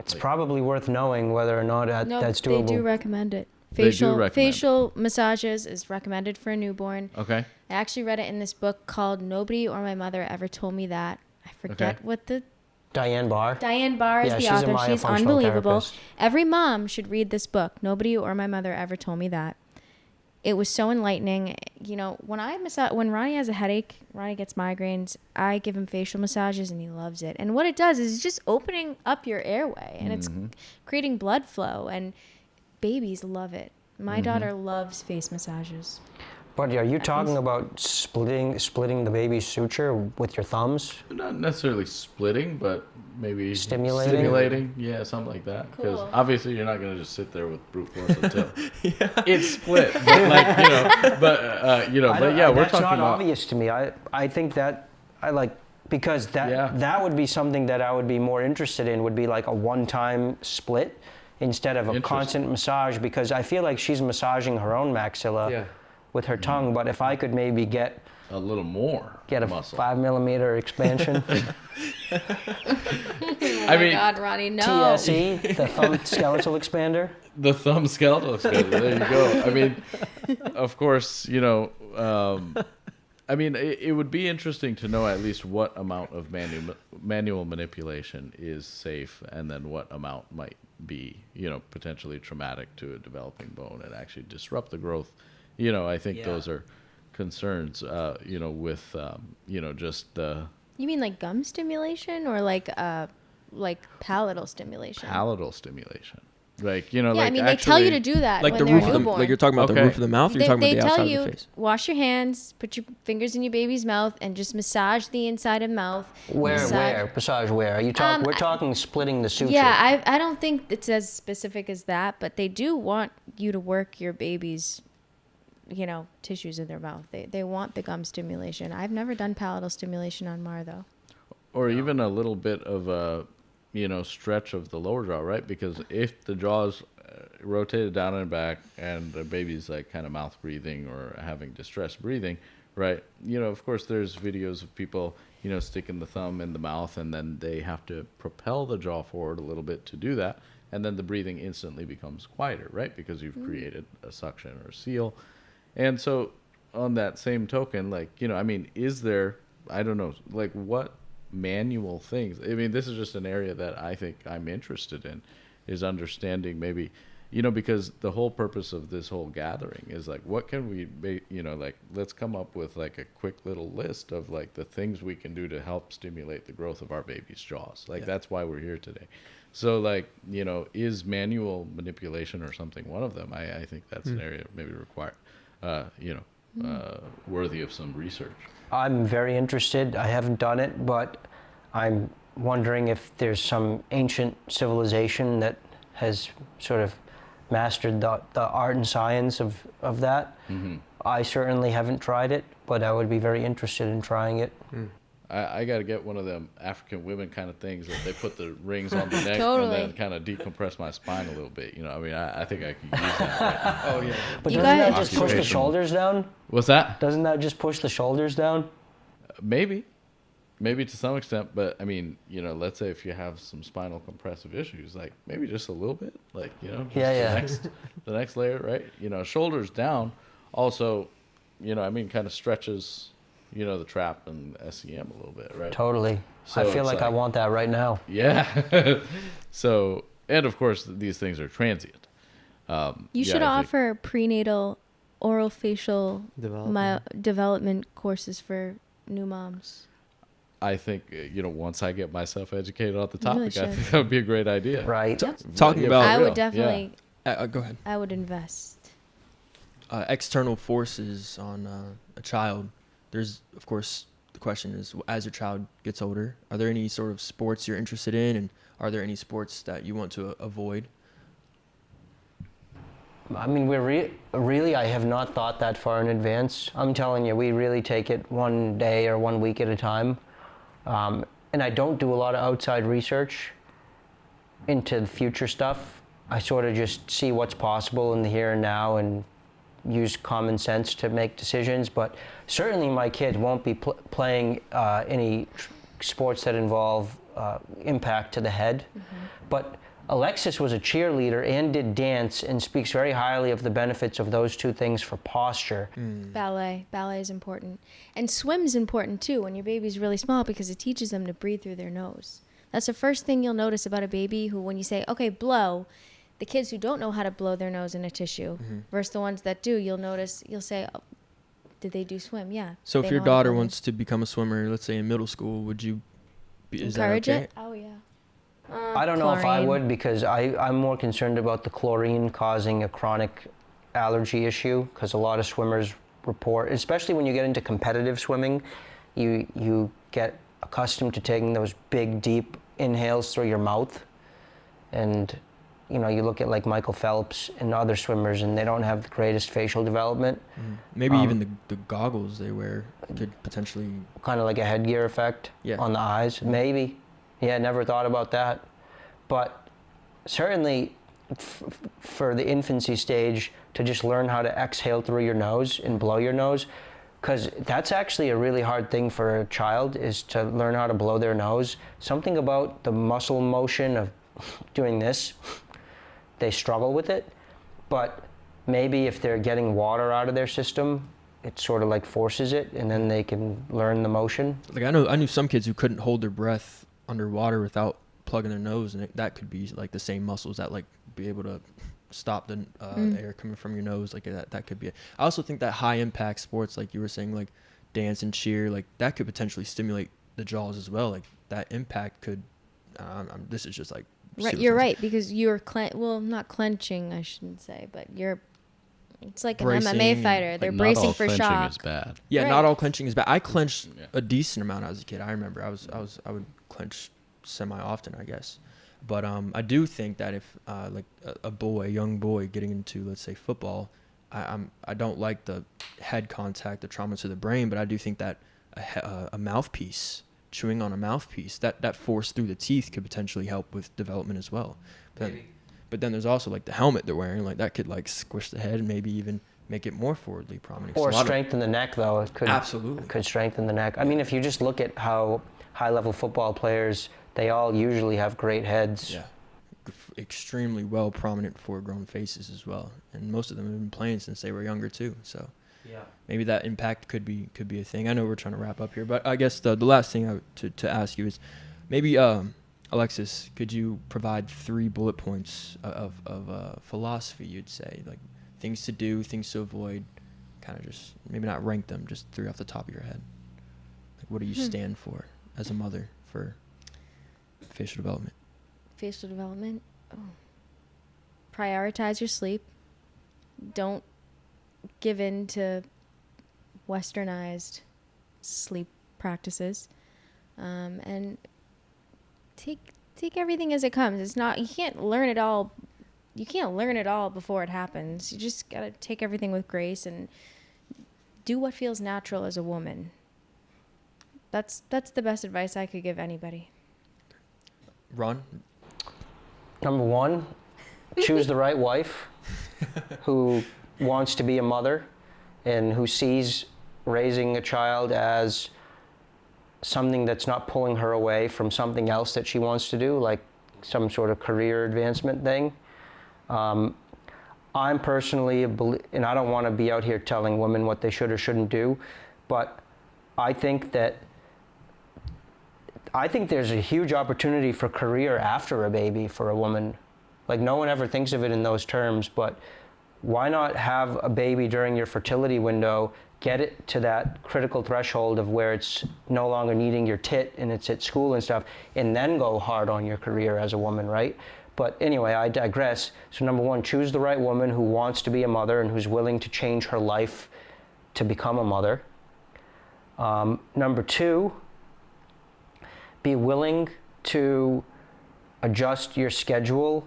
It's probably worth knowing whether or not No, that's they doable. do recommend it. They do recommend. Facial massages is recommended for a newborn. Okay. I actually read it in this book called Nobody or My Mother Ever Told Me That. I forget what the Diane Barr. Diane Barr is Yeah, the she's a author. She's myofunctional unbelievable. therapist. Every mom should read this book. Nobody or My Mother Ever Told Me That. It was so enlightening. When Ronnie has a headache, Ronnie gets migraines, I give him facial massages and he loves it. And what it does is it's just opening up your airway and it's creating blood flow, and babies love it. My daughter loves face massages. But are you talking about splitting the baby's suture with your thumbs? Not necessarily splitting, but maybe Stimulating? Yeah, something like that. Because Cool. obviously you're not going to just sit there with brute force until it's split. But but yeah, we're that's talking not about. obvious to me. I think that because Yeah. that would be something that I would be more interested in, would be like a one-time split instead of a Interesting. constant massage, because I feel like she's massaging her own maxilla with her tongue. But if I could maybe get A little more a muscle. 5mm expansion, I mean, God, Ronnie, no. TSE, the thumb skeletal expander. the thumb skeletal expander. There you go. I mean, of course, I mean, it would be interesting to know at least what amount of manual manipulation is safe, and then what amount might be, potentially traumatic to a developing bone and actually disrupt the growth. I think those are concerns, with, just the... You mean like gum stimulation or like palatal stimulation? Palatal stimulation. Like, yeah, like I mean, actually, they tell you to do that Like when the they're roof of the, newborn. like you're talking about the Okay. roof of the mouth, or you're talking about the outside tell of you, the face? wash your hands, put your fingers in your baby's mouth, and just massage the inside of the mouth. Where? Massage where? Are you talking? We're talking splitting the suture. Yeah, I don't think it's as specific as that, but they do want you to work your baby's, tissues in their mouth. They want the gum stimulation. I've never done palatal stimulation on Mar, though. or even a little bit of a, stretch of the lower jaw, right? Because if the jaw's rotated down and back and the baby's like kind of mouth breathing or having distressed breathing, right? Of course there's videos of people, sticking the thumb in the mouth, and then they have to propel the jaw forward a little bit to do that. And then the breathing instantly becomes quieter, right? Because you've created a suction or a seal. And so on that same token, like, is there, I don't know, like what manual things? I mean, this is just an area that I think I'm interested in, is understanding maybe, because the whole purpose of this whole gathering is like, what can we, like, let's come up with like a quick little list of like the things we can do to help stimulate the growth of our baby's jaws. Like, that's why we're here today. So like, is manual manipulation or something one of them? I think that's an area maybe required, worthy of some research. I'm very interested. I haven't done it, but I'm wondering if there's some ancient civilization that has sort of mastered the art and science of that. Mm-hmm. I certainly haven't tried it, but I would be very interested in trying it. I got to get one of them African women kind of things that they put the rings on the neck Totally. and then kind of decompress my spine a little bit. I think I could use that right now. Oh, yeah. But You doesn't guys- that just push the Occupational. shoulders down? What's that? Doesn't that just push the shoulders down? Maybe to some extent, but I mean, let's say if you have some spinal compressive issues, like maybe just a little bit, like, just the next layer, right? Shoulders down also, kind of stretches, the trap and SEM a little bit, right? Totally. So I feel it's like I want that right now. Yeah. So, and of course, these things are transient. You should I think- offer prenatal orofacial development courses for new moms. I think, once I get myself educated on the topic, really I should. think that would be a great idea. Right. Yep. Talking Yeah, about- for I real. would definitely, Go ahead. I would invest. External forces on a child. There's, of course, the question is, as your child gets older, are there any sort of sports you're interested in, and are there any sports that you want to avoid? I mean, really, I have not thought that far in advance. I'm telling you, we really take it one day or 1 week at a time. And I don't do a lot of outside research into the future stuff. I sort of just see what's possible in the here and now and use common sense to make decisions. But certainly my kids won't be playing any sports that involve impact to the head. Mm-hmm. But Alexis was a cheerleader and did dance and speaks very highly of the benefits of those two things for posture. Ballet is important. And swim's important too when your baby's really small, because it teaches them to breathe through their nose. That's the first thing you'll notice about a baby who, when you say, okay, blow, the kids who don't know how to blow their nose in a tissue versus the ones that do, you'll say, oh, did they do swim? Yeah. So they if your know how to daughter blow wants to become a swimmer, let's say in middle school, would you encourage is that okay? it? Oh, yeah. I don't know if I Chlorine. would, because I'm more concerned about the chlorine causing a chronic allergy issue, because a lot of swimmers report, especially when you get into competitive swimming, you get accustomed to taking those big, deep inhales through your mouth. And, you look at like Michael Phelps and other swimmers, and they don't have the greatest facial development. Maybe even the goggles they wear could potentially... Kind of like a headgear effect on the eyes, maybe. Yeah, never thought about that. But certainly for the infancy stage, to just learn how to exhale through your nose and blow your nose, because that's actually a really hard thing for a child, is to learn how to blow their nose. Something about the muscle motion of doing this, they struggle with it. But maybe if they're getting water out of their system, it sort of like forces it, and then they can learn the motion. Like I knew some kids who couldn't hold their breath underwater without plugging their nose, and that could be like the same muscles that like be able to stop the air coming from your nose. Like that could be it. I also think that high impact sports, like you were saying, like dance and cheer, like that could potentially stimulate the jaws as well. Like that impact could. This is just like Right, you're right, because you're not clenching, I shouldn't say, but it's like an Bracing MMA fighter. They're Like, bracing not all for clenching shock. is bad. Yeah, Right. not all clenching is bad. I clenched Yeah. a decent amount as a kid. I remember I would clench semi often, I guess. But I do think that if like a young boy getting into, let's say, football, I don't like the head contact, the trauma to the brain, but I do think that a mouthpiece, chewing on a mouthpiece, that force through the teeth could potentially help with development as well. But then there's also like the helmet they're wearing, like that could like squish the head and maybe even make it more forwardly prominent. Or So a lot of- strengthen the neck, though. It could Absolutely. could strengthen the neck. I mean, if you just look at how high-level football players, they all usually have great heads. Yeah, extremely well prominent foregrown faces as well, and most of them have been playing since they were younger too. So Yeah. maybe that impact could be a thing. I know we're trying to wrap up here, but I guess the last thing to ask you is maybe Alexis, could you provide 3 bullet points of philosophy? You'd say like things to do, things to avoid, kind of just maybe not rank them, just 3 off the top of your head. Like what do you stand for as a mother for facial development? Facial development. Oh. Prioritize your sleep. Don't give in to westernized sleep practices, and take everything as it comes. It's not, you can't learn it all. You can't learn it all before it happens. You just gotta take everything with grace and do what feels natural as a woman. That's the best advice I could give anybody. Ron? Number 1, choose the right wife who wants to be a mother and who sees raising a child as something that's not pulling her away from something else that she wants to do, like some sort of career advancement thing. I'm personally, and I don't want to be out here telling women what they should or shouldn't do, but I think there's a huge opportunity for career after a baby for a woman. Like, no one ever thinks of it in those terms, but why not have a baby during your fertility window, get it to that critical threshold of where it's no longer needing your tit and it's at school and stuff, and then go hard on your career as a woman, right? But anyway, I digress. So number 1, choose the right woman who wants to be a mother and who's willing to change her life to become a mother. Number 2, be willing to adjust your schedule.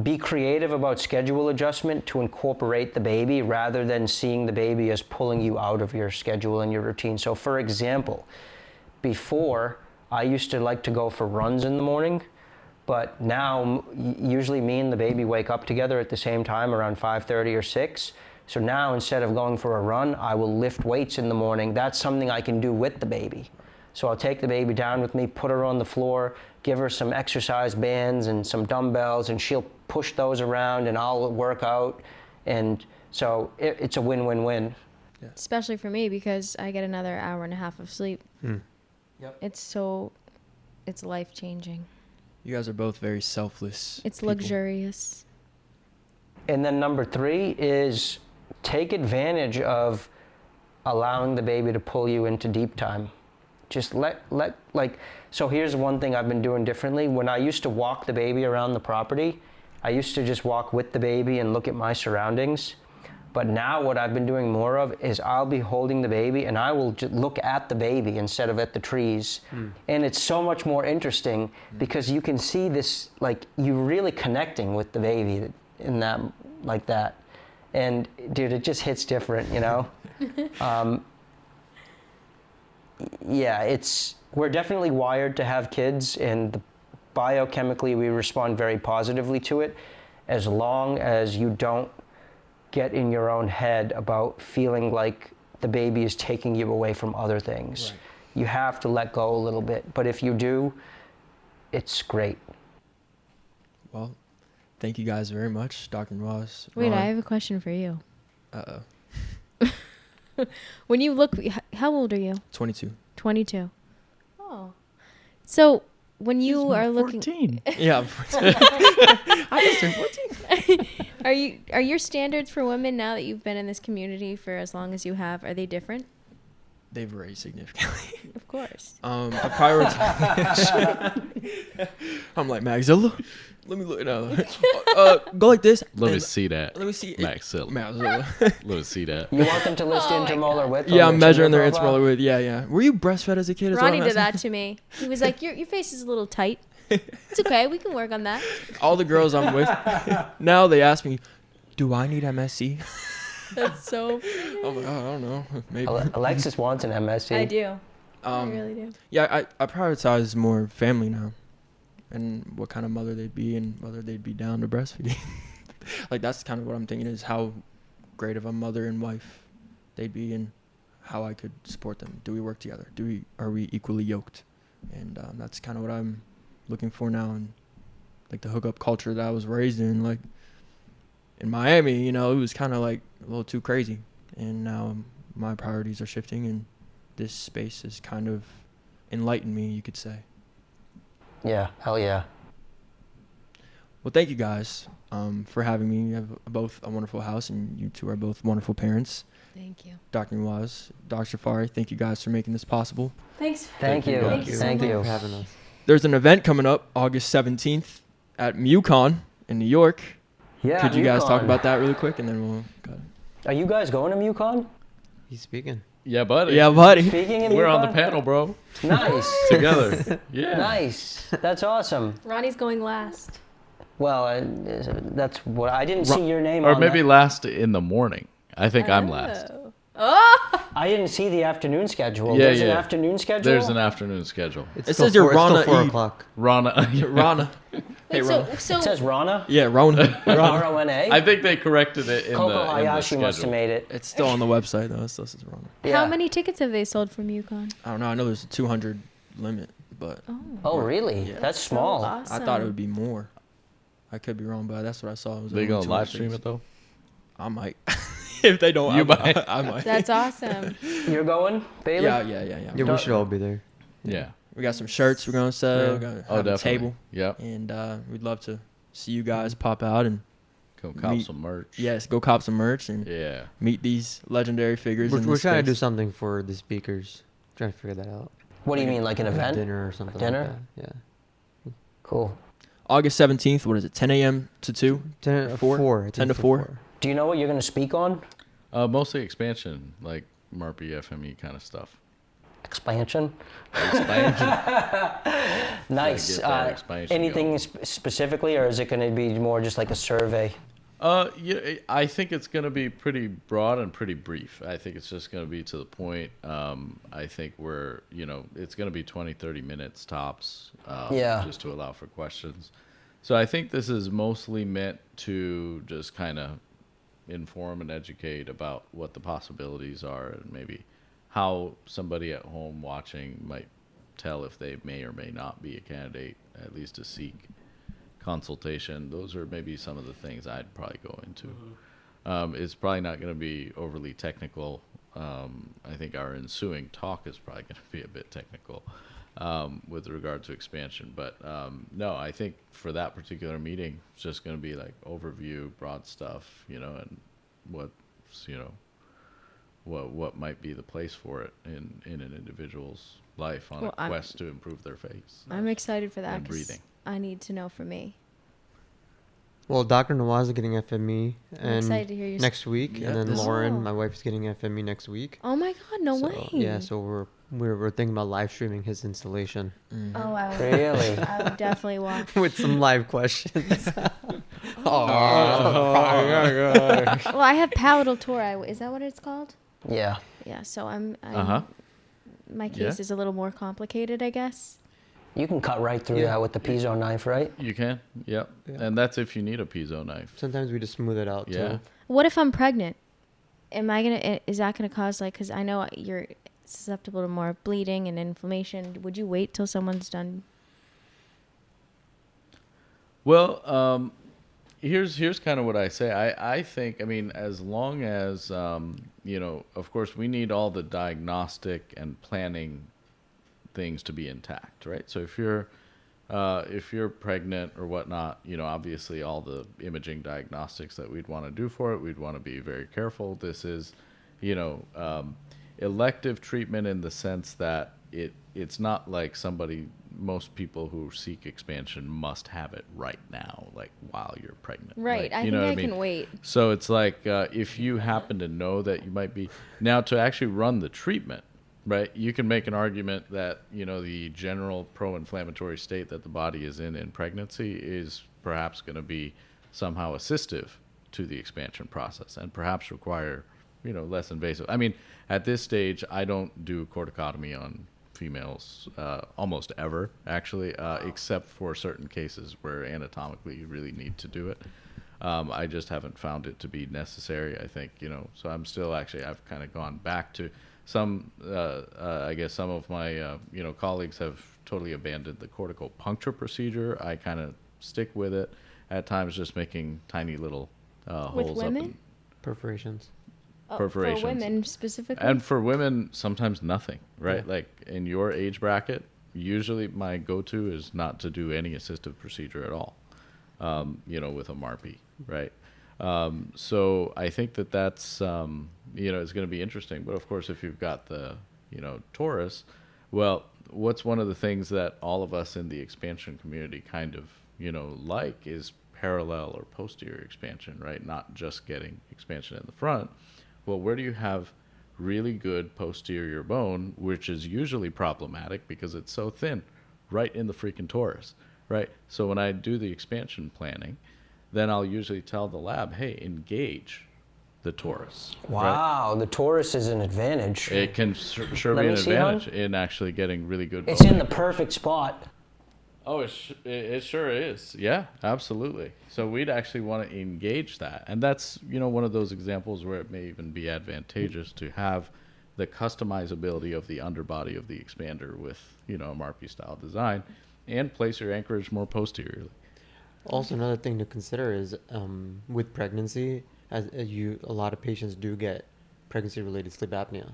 Be creative about schedule adjustment to incorporate the baby rather than seeing the baby as pulling you out of your schedule and your routine. So for example, before I used to like to go for runs in the morning, but now usually me and the baby wake up together at the same time around 5:30 or 6. So now instead of going for a run, I will lift weights in the morning. That's something I can do with the baby. So I'll take the baby down with me, put her on the floor, give her some exercise bands and some dumbbells, and she'll push those around and I'll work out. And so it's a win-win-win. Especially for me, because I get another hour and a half of sleep. Yep. It's life-changing. You guys are both very selfless. It's people. luxurious. And then number 3 is take advantage of allowing the baby to pull you into deep time. Just so here's one thing I've been doing differently. When I used to walk the baby around the property, I used to just walk with the baby and look at my surroundings. But now what I've been doing more of is I'll be holding the baby and I will just look at the baby instead of at the trees. And it's so much more interesting because you can see this, like, you're really connecting with the baby in that, like that. And dude, it just hits different, you know? Yeah, we're definitely wired to have kids, and biochemically we respond very positively to it, as long as you don't get in your own head about feeling like the baby is taking you away from other things. Right. You have to let go a little bit, but if you do, it's great. Well, thank you guys very much, Dr. Newaz. Wait, Ron. I have a question for you. Uh-oh. When you look, how old are you? 22. 22. Oh. So when you are looking, 14. Yeah, I'm 14. I just turned 14. are your standards for women now that you've been in this community for as long as you have, are they different? They've raised significantly. Of course. I prioritize. I'm like, Maxilla, let me look. No, go like this. Let me and- see that. Let me see. Maxilla. Maxilla. Let me see that. You want them to list Oh my intramolar width? on Yeah, I'm their measuring Tinder their profile? intramolar width. Yeah. Were you breastfed as a kid? Is what Ronnie I'm did asking? that to me. He was like, your face is a little tight. It's okay. We can work on that. All the girls I'm with now, they ask me, "Do I need MSc?" That's so. I'm like, oh, I don't know. Maybe. Alexis wants an MSc. I do. I Um, really do. Yeah, I prioritize more family now, and what kind of mother they'd be, and whether they'd be down to breastfeeding. Like that's kind of what I'm thinking is how great of a mother and wife they'd be, and how I could support them. Do we work together? Are we equally yoked? And that's kind of what I'm looking for now, and like the hookup culture that I was raised in, like in Miami, you know, it was kind of like a little too crazy, and now my priorities are shifting, and this space has kind of enlightened me, you could say. Yeah, hell yeah. Well, thank you guys for having me. You have both a wonderful house, and you two are both wonderful parents. Thank you. Dr. Newaz, Dr. Jaffari, thank you guys for making this possible. Thanks. Thank you. Thank you so Thank much. you. for having us. There's an event coming up August 17th at MUCON in New York. Yeah. Could you guys talk MUCON. about that really quick, and then we'll go. Are you guys going to MUCON? He's speaking. Yeah, buddy. Yeah, buddy. Speaking in We're on the MUCON? panel, bro. Nice. Together. Yeah. Nice. That's awesome. Ronnie's going last. Well, that's what I didn't see your name Or on maybe that. last in the morning. I think I'm last. Oh. I didn't see the afternoon schedule. Yeah, There's an yeah. afternoon schedule. There's an afternoon schedule. It's It still says you're it's still Ronald 4 Ead. o'clock. Rana. Rana. Hey, Wait, Rana. so It says Rana. Yeah, Rona. R-O-N-A. I think they corrected it in Coco the Hayashi must have schedule. made it. It's still on the website, though. It still says Rona. Yeah. how many tickets have they sold from UConn? I don't know. I know there's a 200 limit, but Oh, really? Yeah. That's So small. awesome. I thought it would be more. I could be wrong, but that's what I saw. It was They only gonna 200 live stream tickets. it though? I might. If they don't, You I might. I might. That's awesome. You're going, Bailey? Yeah. Yeah, we Don't- should all be there. Yeah. We got some shirts we're gonna sell. Yeah. We're gonna Oh, have a definitely. table, Yep. and we'd love to see you guys pop out and Come cop Meet- some merch. yes, go cop some merch and Yeah. meet these legendary figures. We're in trying this to do space. something for the speakers. Trying to figure that out. What do you mean, like an Like a event? dinner or something Dinner? like that. Yeah. Cool. August 17th. What is it? 10 a.m. to 2. 10 to 4. 4? 10 to 4? Do you know what you're going to speak on? Mostly expansion, like MARPy, FME kind of stuff. Expansion? Expansion. Nice. get that expansion Anything going. specifically, or is it going to be more just like a survey? Yeah, I think it's going to be pretty broad and pretty brief. I think it's just going to be to the point. I think it's going to be 20, 30 minutes tops. Yeah. Just to allow for questions. So I think this is mostly meant to just kind of inform and educate about what the possibilities are and maybe how somebody at home watching might tell if they may or may not be a candidate, at least to seek consultation. Those are maybe some of the things I'd probably go into. It's probably not going to be overly technical. I think our ensuing talk is probably going to be a bit technical with regard to expansion. But no, I think for that particular meeting, it's just going to be like overview, broad stuff, and what's, what might be the place for it in an individual's life on Well, a I'm- quest to improve their face. I'm excited for that And 'cause breathing. I need to know for me. Well, Dr. Newaz is getting FME I'm excited and to hear you. next week, Yeah, and then this- Lauren, Oh. my wife, is getting FME next week. Oh my God! No So, way. Yeah, so we're thinking about live streaming his installation Mhm. Oh, I would. Really? I would definitely watch. with some live questions. Oh, Well, I have palatal tori. Is that what it's called? Yeah. Yeah. So I'm. Uh-huh. My case Yeah. is a little more complicated, I guess. You can cut right through Yeah. that with the piezo knife, right? You can, yep. Yeah. And that's if you need a piezo knife. Sometimes we just smooth it out Yeah. too. What if I'm pregnant? Is that gonna cause because I know you're susceptible to more bleeding and inflammation. Would you wait till someone's done? Well, here's kind of what I say. I think, I mean, as long as of course, we need all the diagnostic and planning things to be intact, right? So if you're pregnant or whatnot, obviously all the imaging diagnostics that we'd want to do for it, we'd want to be very careful. This is, elective treatment in the sense that it's not like most people who seek expansion must have it right now, like while you're pregnant. Right. Like, I think I can wait. So it's like if you happen to know that you might be now to actually run the treatment, right? You can make an argument that the general pro-inflammatory state that the body is in pregnancy is perhaps going to be somehow assistive to the expansion process and perhaps require less invasive. I mean, at this stage, I don't do corticotomy on females almost ever, actually, except for certain cases where anatomically you really need to do it. I just haven't found it to be necessary, I think, so I'm still I've kind of gone back to some, I guess some of my, colleagues have totally abandoned the cortical puncture procedure. I kind of stick with it at times, just making tiny little holes women? up in Perforations. perforations. For women specifically? And for women, sometimes nothing, right? Yeah. Like in your age bracket, usually my go-to is not to do any assistive procedure at all, with a MARPE, right? So I think that's, it's going to be interesting. But of course, if you've got the, torus, well, what's one of the things that all of us in the expansion community kind of, like is parallel or posterior expansion, right? Not just getting expansion in the front. Well, where do you have really good posterior bone, which is usually problematic because it's so thin, right in the freaking torus, right? So when I do the expansion planning, then I'll usually tell the lab, hey, engage the torus. Wow, the torus is an advantage. Right? It can sure Let be me an see, advantage hon. in actually getting really good It's bone. in the perfect spot. Oh, it sure is. Yeah, absolutely. So we'd actually want to engage that. And that's, one of those examples where it may even be advantageous to have the customizability of the underbody of the expander with, a MARPE style design and place your anchorage more posteriorly. Also, another thing to consider is with pregnancy, a lot of patients do get pregnancy-related sleep apnea.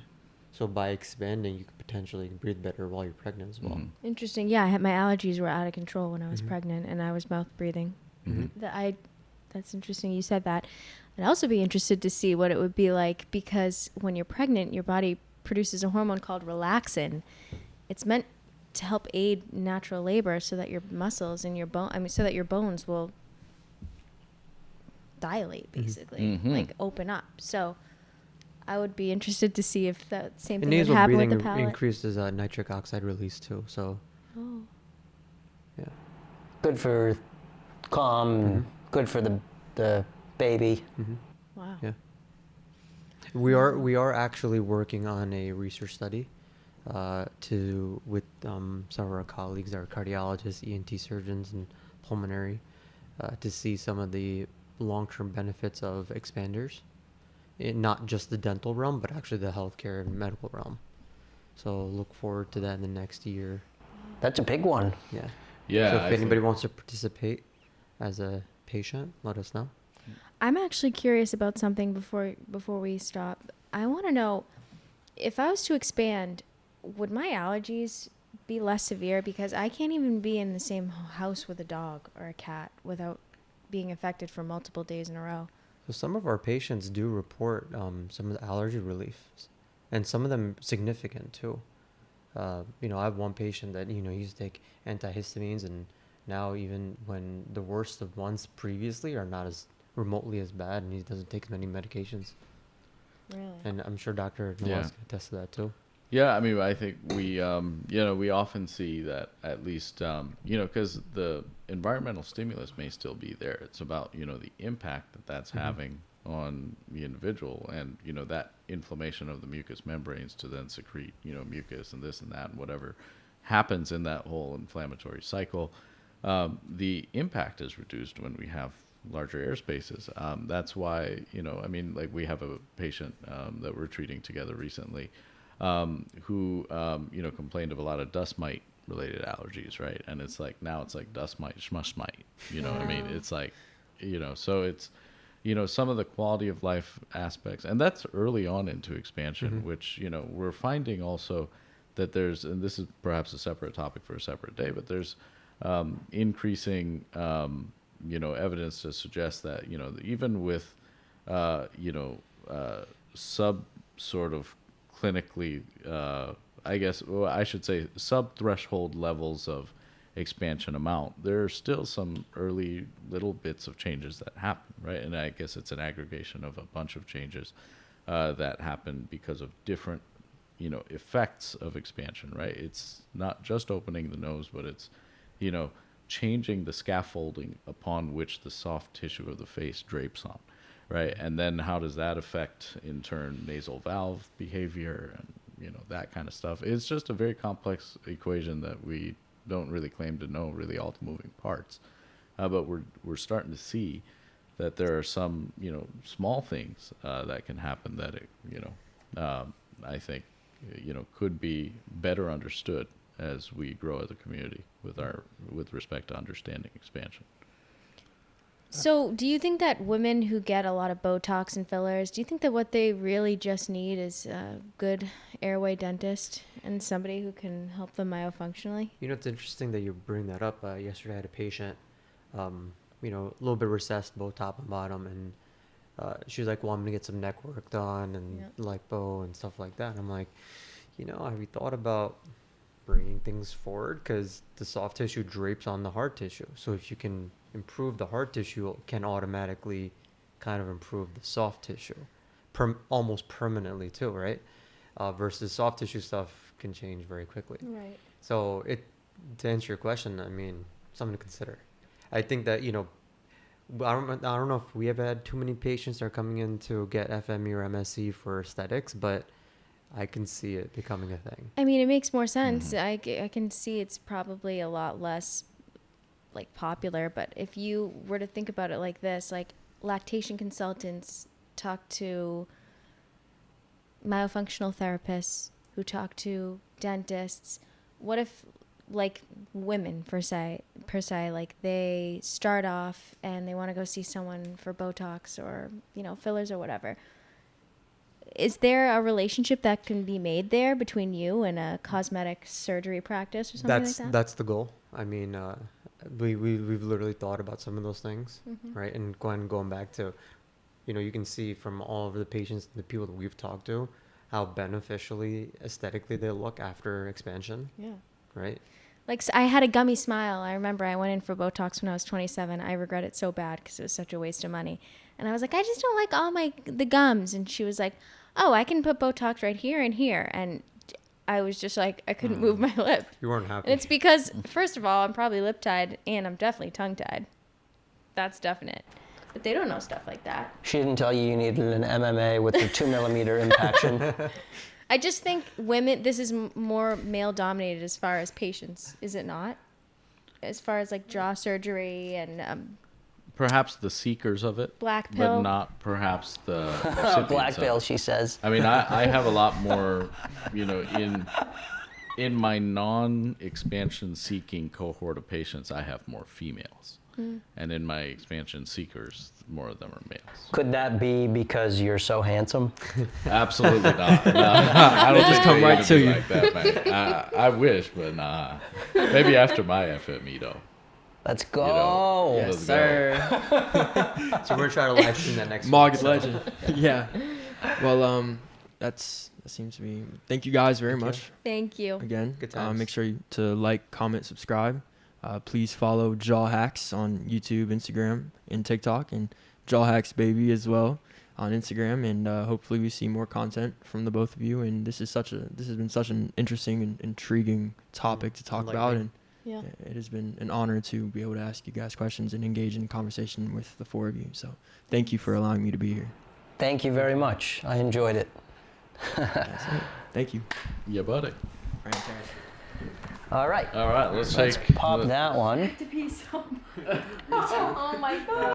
So by expanding, you could potentially breathe better while you're pregnant as well. Mm-hmm. Interesting. Yeah, my allergies were out of control when I was pregnant, and I was mouth breathing. Mm-hmm. That's interesting you said that. I'd also be interested to see what it would be like, because when you're pregnant, your body produces a hormone called relaxin. It's meant to help aid natural labor so that your muscles and so that your bones will dilate, basically, like open up. So I would be interested to see if that same And thing would nasal happen with breathing the palate. increases nitric oxide release too. So, Oh. yeah. Good for calm, good for the baby. Wow. Yeah. We are actually working on a research study with some of our colleagues, our cardiologists, ENT surgeons, and pulmonary, to see some of the long-term benefits of expanders, in not just the dental realm, but actually the healthcare and medical realm. So look forward to that in the next year. That's a big one. Yeah. Yeah. So I if think- anybody wants to participate as a patient, let us know. I'm actually curious about something before we stop. I want to know, if I was to expand, would my allergies be less severe? Because I can't even be in the same house with a dog or a cat without being affected for multiple days in a row. So some of our patients do report some of the allergy reliefs, and some of them significant too. I have one patient that he used to take antihistamines, and now even when the worst of ones previously are not as remotely as bad, and he doesn't take as many medications. Really? And I'm sure Dr. Newaz Yeah. can attest to that too. Yeah, I mean, I think we often see that at least, because the environmental stimulus may still be there. It's about, the impact that that's having on the individual and, that inflammation of the mucous membranes to then secrete, mucus and this and that and whatever happens in that whole inflammatory cycle. The impact is reduced when we have larger air spaces. That's why, we have a patient that we're treating together recently who, complained of a lot of dust mite related allergies, right? And now it's like dust mite, schmush mite, what I mean? It's like, so it's, some of the quality of life aspects, and that's early on into expansion, which, we're finding also that there's, and this is perhaps a separate topic for a separate day, but there's increasing, evidence to suggest that, even with, sub sort of clinically, I should say sub-threshold levels of expansion amount, there are still some early little bits of changes that happen, right? And I guess it's an aggregation of a bunch of changes that happen because of different, effects of expansion, right? It's not just opening the nose, but it's, changing the scaffolding upon which the soft tissue of the face drapes on, right? And then how does that affect, in turn, nasal valve behavior and, that kind of stuff? It's just a very complex equation that we don't really claim to know really all the moving parts. But we're starting to see that there are some, small things that can happen that, I think, could be better understood as we grow as a community with respect to understanding expansion. So do you think that women who get a lot of Botox and fillers, do you think that what they really just need is a good airway dentist and somebody who can help them myofunctionally? It's interesting that you bring that up. Yesterday I had a patient, a little bit recessed both top and bottom, and she was like, well, I'm gonna get some neck work done and lipo and stuff like that. And I'm like, have you thought about bringing things forward? Because the soft tissue drapes on the hard tissue. So if you can improve the hard tissue, it can automatically kind of improve the soft tissue almost permanently too, right? Versus soft tissue stuff can change very quickly. Right. So to answer your question, I mean, something to consider. I think that, I don't know if we have had too many patients that are coming in to get FME or MSC for aesthetics, but I can see it becoming a thing. I mean, it makes more sense. I can see it's probably a lot less like popular, but if you were to think about it like this, like lactation consultants talk to myofunctional therapists who talk to dentists. What if like women per se, like they start off and they want to go see someone for Botox or, fillers or whatever. Is there a relationship that can be made there between you and a cosmetic surgery practice or something like that? That's the goal. I mean, we've literally thought about some of those things, right? And going back to, you can see from all of the patients, the people that we've talked to, how beneficially, aesthetically they look after expansion. Yeah. Right? Like, I had a gummy smile. I remember I went in for Botox when I was 27. I regret it so bad because it was such a waste of money. And I was like, I just don't like all the gums. And she was like, oh, I can put Botox right here and here. And I was just like, I couldn't move my lip. You weren't happy. And it's because, first of all, I'm probably lip tied and I'm definitely tongue tied. That's definite. But they don't know stuff like that. She didn't tell you needed an MMA with the 2mm impaction. I just think women, this is more male dominated as far as patients, is it not? As far as like jaw surgery and perhaps the seekers of it, black pill, but not perhaps the recipients black of pill, it. she says. I mean, I have a lot more, in my non-expansion seeking cohort of patients, I have more females. And in my expansion seekers, more of them are males. Could that be because you're so handsome? Absolutely not. No, I don't just come right to you. Like that, man. I wish, but nah. Maybe after my FME though. Let's go. Yes, sir. So we're trying to live stream that next Mortgage legend. Yeah. Well, that seems to be. Thank you guys very much. Thank you. Again, Good times. make sure to like, comment, subscribe. Please follow JawHacks on YouTube, Instagram, and TikTok, and Jawhacksbaby as well on Instagram. And hopefully we see more content from the both of you. And this has been such an interesting and intriguing topic to talk about. And yeah, it has been an honor to be able to ask you guys questions and engage in conversation with the four of you. So thank you for allowing me to be here. Thank you very much. I enjoyed it. That's it. Thank you. Yeah, buddy. Fantastic. All right. All right, let's Pop that one. Oh my God.